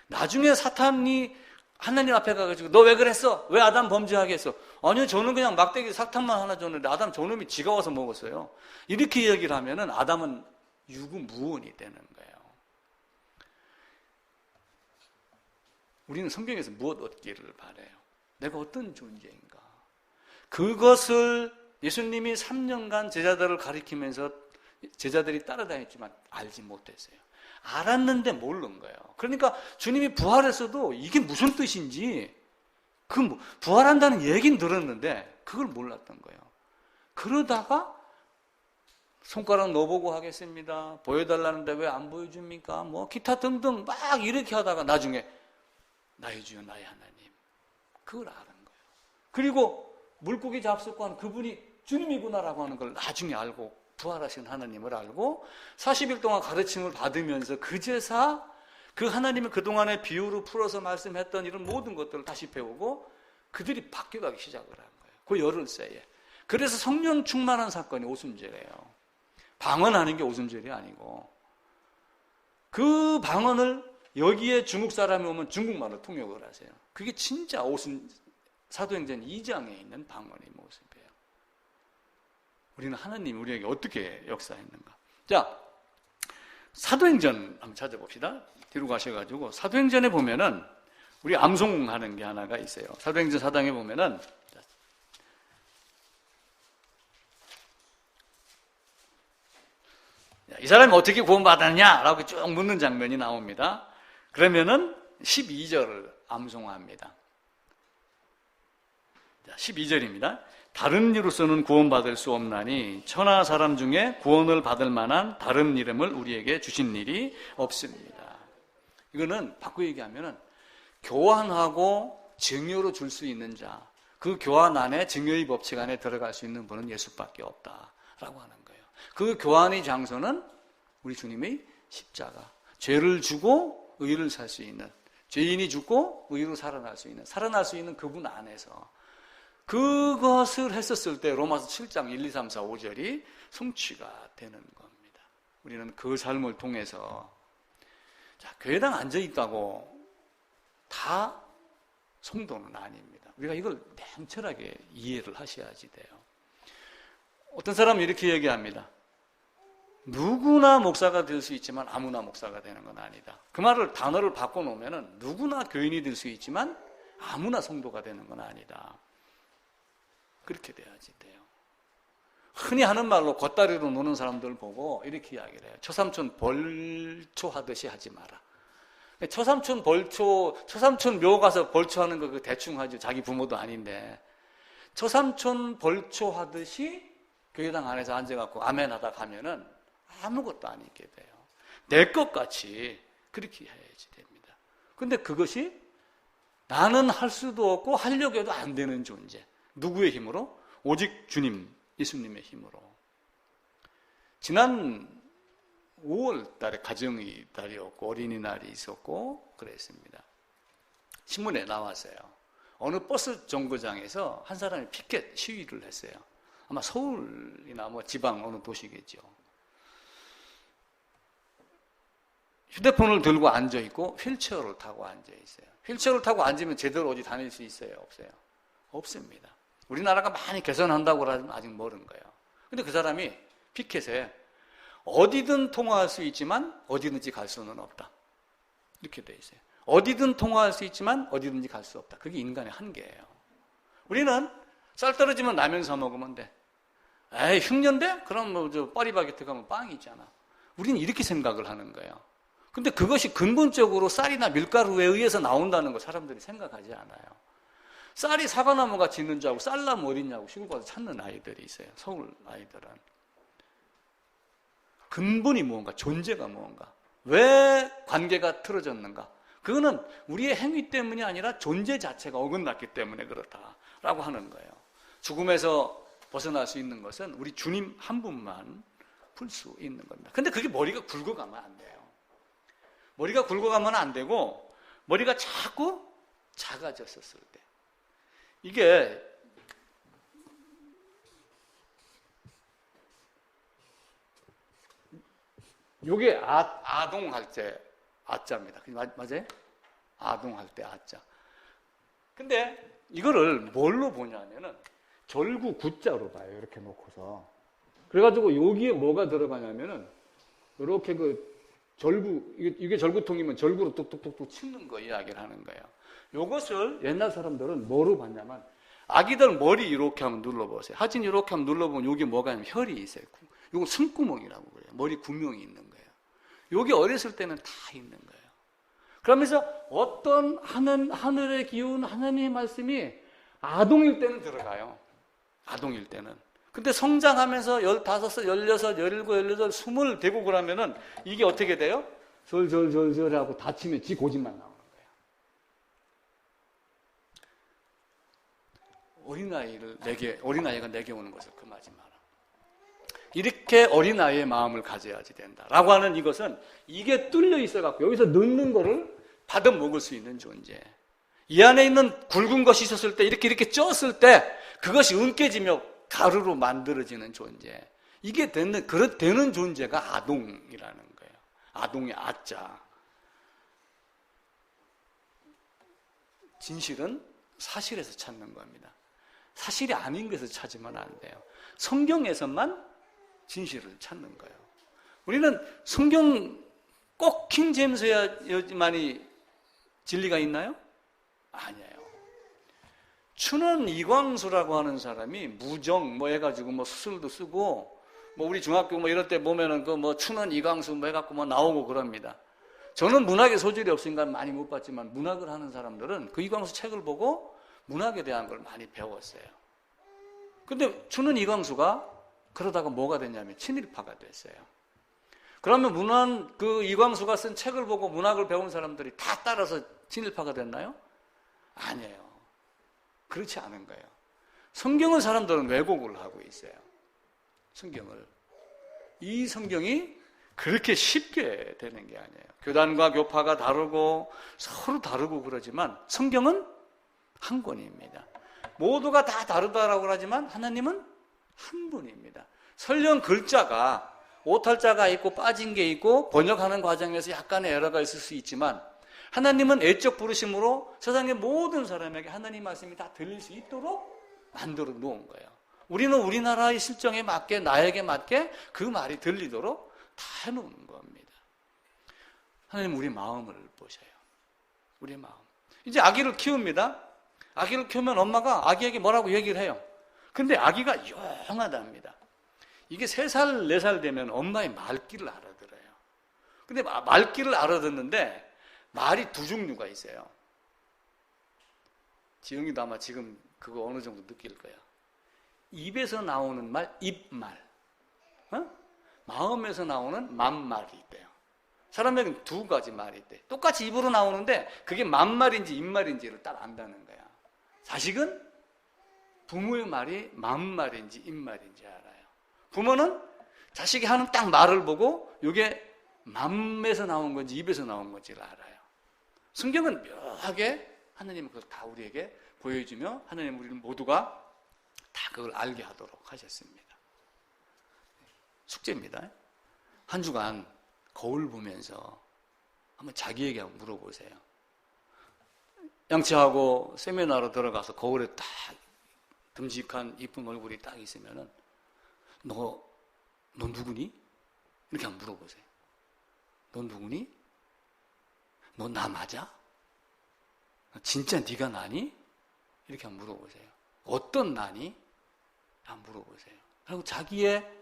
나중에 사탄이 하나님 앞에 가가지고 너 왜 그랬어? 왜 아담 범죄하게 했어? 아니요, 저는 그냥 막대기 사탕만 하나 줬는데 아담 저놈이 지가 와서 먹었어요. 이렇게 얘기를 하면은 아담은 유구무원이 되는 거예요. 우리는 성경에서 무엇 얻기를 바라요? 내가 어떤 존재인가? 그것을 예수님이 3년간 제자들을 가리키면서 제자들이 따라다녔지만 알지 못했어요. 알았는데 모르는 거예요. 그러니까 주님이 부활했어도 이게 무슨 뜻인지 부활한다는 얘기는 들었는데 그걸 몰랐던 거예요. 그러다가 손가락 넣어보고 하겠습니다. 보여달라는데 왜 안 보여줍니까? 뭐 기타 등등 막 이렇게 하다가 나중에 나의 주여 나의 하나님 그걸 아는 거예요. 그리고 물고기 잡수고 한 그분이 주님이구나라고 하는 걸 나중에 알고 부활하신 하나님을 알고 40일 동안 가르침을 받으면서 그제서 그 하나님이 그동안의 비유로 풀어서 말씀했던 이런 모든 것들을 다시 배우고 그들이 바뀌어가기 시작을 한 거예요. 그 열흘새에. 그래서 성령 충만한 사건이 오순절이에요. 방언하는 게 오순절이 아니고 그 방언을 여기에 중국 사람이 오면 중국말로 통역을 하세요. 그게 진짜 사도행전 2장에 있는 방언의 모습이에요. 우리는 하나님이 우리에게 어떻게 역사했는가. 자, 사도행전 한번 찾아봅시다. 뒤로 가셔가지고 사도행전에 보면은 우리 암송하는 게 하나가 있어요. 사도행전 4장에 보면은 이 사람이 어떻게 구원받았냐라고 쭉 묻는 장면이 나옵니다. 그러면은 12절을 암송합니다. 12절입니다. 다른 이로서는 구원받을 수 없나니 천하 사람 중에 구원을 받을 만한 다른 이름을 우리에게 주신 일이 없습니다. 이거는 바꿔 얘기하면은 교환하고 증여로 줄 수 있는 자, 그 교환 안에 증여의 법칙 안에 들어갈 수 있는 분은 예수밖에 없다라고 하는 거예요. 그 교환의 장소는 우리 주님의 십자가. 죄를 주고 의를 살 수 있는, 죄인이 죽고 의로 살아날 수 있는 그분 안에서 그것을 했었을 때 로마서 7장 1, 2, 3, 4, 5절이 성취가 되는 겁니다. 우리는 그 삶을 통해서 교회당 앉아있다고 다 성도는 아닙니다. 우리가 이걸 냉철하게 이해를 하셔야지 돼요. 어떤 사람은 이렇게 얘기합니다. 누구나 목사가 될 수 있지만 아무나 목사가 되는 건 아니다. 그 단어를 바꿔놓으면 누구나 교인이 될 수 있지만 아무나 성도가 되는 건 아니다. 그렇게 돼야지 돼요. 흔히 하는 말로 겉다리로 노는 사람들 보고 이렇게 이야기를 해요. 처삼촌 벌초하듯이 하지 마라. 처삼촌 묘 가서 벌초하는 거 대충 하죠. 자기 부모도 아닌데. 처삼촌 벌초하듯이 교회당 안에서 앉아갖고 아멘 하다 가면은 아무것도 안 있게 돼요. 내 것 같이 그렇게 해야지 됩니다. 근데 그것이 나는 할 수도 없고 하려고 해도 안 되는 존재. 누구의 힘으로? 오직 주님, 예수님의 힘으로. 지난 5월 달에 가정의 달이었고 어린이날이 있었고 그랬습니다. 신문에 나왔어요. 어느 버스 정거장에서 한 사람이 피켓 시위를 했어요. 아마 서울이나 뭐 지방 어느 도시겠죠. 휴대폰을 들고 앉아있고 휠체어를 타고 앉아있어요. 휠체어를 타고 앉으면 제대로 어디 다닐 수 있어요? 없어요? 없습니다. 우리나라가 많이 개선한다고 하면 아직 멀은 거예요. 근데 그 사람이 피켓에 어디든 통화할 수 있지만 어디든지 갈 수는 없다. 이렇게 돼 있어요. 어디든 통화할 수 있지만 어디든지 갈 수 없다. 그게 인간의 한계예요. 우리는 쌀 떨어지면 라면 사 먹으면 돼. 에이, 흉년대? 그럼 뭐 저 파리바게트 가면 빵이 있잖아. 우리는 이렇게 생각을 하는 거예요. 근데 그것이 근본적으로 쌀이나 밀가루에 의해서 나온다는 거 사람들이 생각하지 않아요. 쌀이 사과나무 같이 있는 줄 알고 쌀나무 어딨냐고 시골 가서 찾는 아이들이 있어요. 서울 아이들은. 근본이 무언가, 존재가 무언가. 왜 관계가 틀어졌는가? 그거는 우리의 행위 때문이 아니라 존재 자체가 어긋났기 때문에 그렇다라고 하는 거예요. 죽음에서 벗어날 수 있는 것은 우리 주님 한 분만 풀 수 있는 겁니다. 근데 그게 머리가 굵어가면 안 돼요. 머리가 굵어가면 안 되고 머리가 자꾸 작아졌었을 때 이게 요게 아동할 때 아자입니다. 맞아요? 아동할 때 아자. 근데 이거를 뭘로 보냐면은 절구 구자로 봐요. 이렇게 놓고서. 그래가지고 여기에 뭐가 들어가냐면은 이렇게 그 절구, 이게 절구통이면 절구로 뚝뚝뚝뚝 치는 거 이야기를 하는 거예요. 요것을 옛날 사람들은 뭐로 봤냐면 아기들 머리 이렇게 한번 눌러보세요. 하진 이렇게 한번 눌러보면 여기 뭐가 있냐면 혈이 있어요. 요거 숨구멍이라고 그래요. 머리 구멍이 있는 거예요. 여기 어렸을 때는 다 있는 거예요. 그러면서 어떤 하늘에 기운 하나님의 말씀이 아동일 때는 들어가요. 아동일 때는. 근데 성장하면서 15, 16, 17, 18, 20 되고 그러면은 이게 어떻게 돼요? 절절절절 하고 다치면 지 고집만 나오는 거예요. 어린아이가 내게 오는 것을 금하지 마라. 이렇게 어린아이의 마음을 가져야지 된다라고 하는 이것은 이게 뚫려 있어갖고 여기서 넣는 거를 받아 먹을 수 있는 존재. 이 안에 있는 굵은 것이 있었을 때 이렇게 쪘을 때 그것이 은깨지며 가루로 만들어지는 존재. 이게 되는 존재가 아동이라는 거예요. 아동의 아자. 진실은 사실에서 찾는 겁니다. 사실이 아닌 것을 찾으면 안 돼요. 성경에서만 진실을 찾는 거예요. 우리는 성경 꼭 킹제임스여야만이 진리가 있나요? 아니에요. 추는 이광수라고 하는 사람이 무정 뭐 해가지고 뭐 수술도 쓰고 뭐 우리 중학교 뭐 이럴 때 보면은 그 뭐 추는 이광수 뭐 해갖고 뭐 나오고 그럽니다. 저는 문학의 소질이 없으니까 많이 못 봤지만 문학을 하는 사람들은 그 이광수 책을 보고 문학에 대한 걸 많이 배웠어요. 근데 추는 이광수가 그러다가 뭐가 됐냐면 친일파가 됐어요. 그러면 그 이광수가 쓴 책을 보고 문학을 배운 사람들이 다 따라서 친일파가 됐나요? 아니에요. 그렇지 않은 거예요. 성경을 사람들은 왜곡을 하고 있어요. 성경을. 이 성경이 그렇게 쉽게 되는 게 아니에요. 교단과 교파가 다르고 서로 다르고 그러지만 성경은 한 권입니다. 모두가 다 다르다라고 하지만 하나님은 한 분입니다. 설령 글자가 오탈자가 있고 빠진 게 있고 번역하는 과정에서 약간의 에러가 있을 수 있지만 하나님은 애적 부르심으로 세상의 모든 사람에게 하나님 말씀이 다 들릴 수 있도록 만들어 놓은 거예요. 우리는 우리나라의 실정에 맞게 나에게 맞게 그 말이 들리도록 다 해놓은 겁니다. 하나님 우리 마음을 보셔요. 우리 마음. 이제 아기를 키웁니다. 아기를 키우면 엄마가 아기에게 뭐라고 얘기를 해요. 근데 아기가 용하답니다. 이게 3살, 4살 되면 엄마의 말귀를 알아들어요. 근데 말귀를 알아듣는데 말이 두 종류가 있어요. 지영이도 아마 지금 그거 어느 정도 느낄 거야. 입에서 나오는 말, 입말. 마음에서 나오는 맘말이 있대요. 사람에게는 2가지 말이 있대. 똑같이 입으로 나오는데 그게 맘말인지 입말인지를 딱 안다는 거야. 자식은 부모의 말이 맘말인지 입말인지 알아요. 부모는 자식이 하는 딱 말을 보고 이게 맘에서 나온 건지 입에서 나온 건지를 알아요. 성경은 묘하게 하나님은 그걸 다 우리에게 보여주며 하나님 우리를 모두가 다 그걸 알게 하도록 하셨습니다. 숙제입니다. 한 주간 거울 보면서 한번 자기에게 한번 물어보세요. 양치하고 세미나로 들어가서 거울에 딱 듬직한 이쁜 얼굴이 딱 있으면은 너 누구니? 이렇게 한번 물어보세요. 너 누구니? 너 나 맞아? 진짜 네가 나니? 이렇게 한번 물어보세요. 어떤 나니? 한번 물어보세요. 그리고 자기의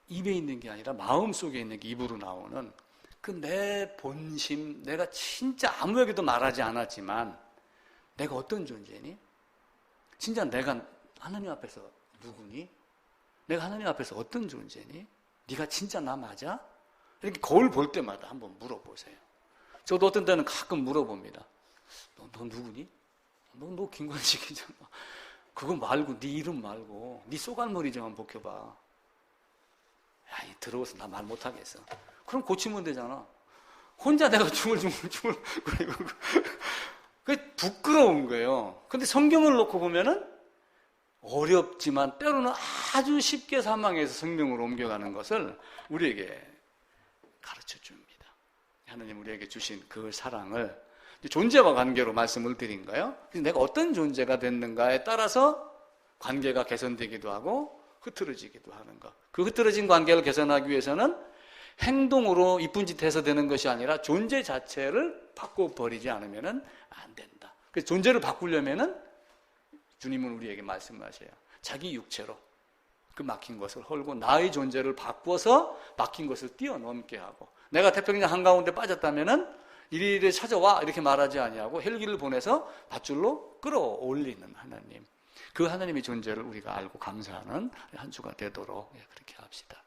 입에 있는 게 아니라 마음속에 있는 게 입으로 나오는 그 내 본심, 내가 진짜 아무에게도 말하지 않았지만 내가 어떤 존재니? 진짜 내가 하나님 앞에서 누구니? 내가 하나님 앞에서 어떤 존재니? 네가 진짜 나 맞아? 이렇게 거울 볼 때마다 한번 물어보세요. 저도 어떤 때는 가끔 물어봅니다. 너 누구니? 너 김관식이잖아. 그거 말고 네 이름 말고 네 쏘갈머리 좀 한번 벗겨봐. 야, 들어와서 나 말 못하겠어. 그럼 고치면 되잖아. 혼자 내가 중얼중얼 그게 부끄러운 거예요. 근데 성경을 놓고 보면은 어렵지만 때로는 아주 쉽게 사망해서 생명으로 옮겨가는 것을 우리에게 가르쳐 줍니다. 하나님 우리에게 주신 그 사랑을 존재와 관계로 말씀을 드린 거예요. 그래서 내가 어떤 존재가 됐는가에 따라서 관계가 개선되기도 하고 흐트러지기도 하는 것. 그 흐트러진 관계를 개선하기 위해서는 행동으로 이쁜 짓 해서 되는 것이 아니라 존재 자체를 바꿔버리지 않으면 안 된다. 그래서 존재를 바꾸려면은 주님은 우리에게 말씀하셔요. 자기 육체로 그 막힌 것을 헐고 나의 존재를 바꿔서 막힌 것을 뛰어넘게 하고 내가 태평양 한가운데 빠졌다면은 이리이리 찾아와 이렇게 말하지 아니하고 헬기를 보내서 밧줄로 끌어올리는 하나님. 그 하나님의 존재를 우리가 알고 감사하는 한 주가 되도록 그렇게 합시다.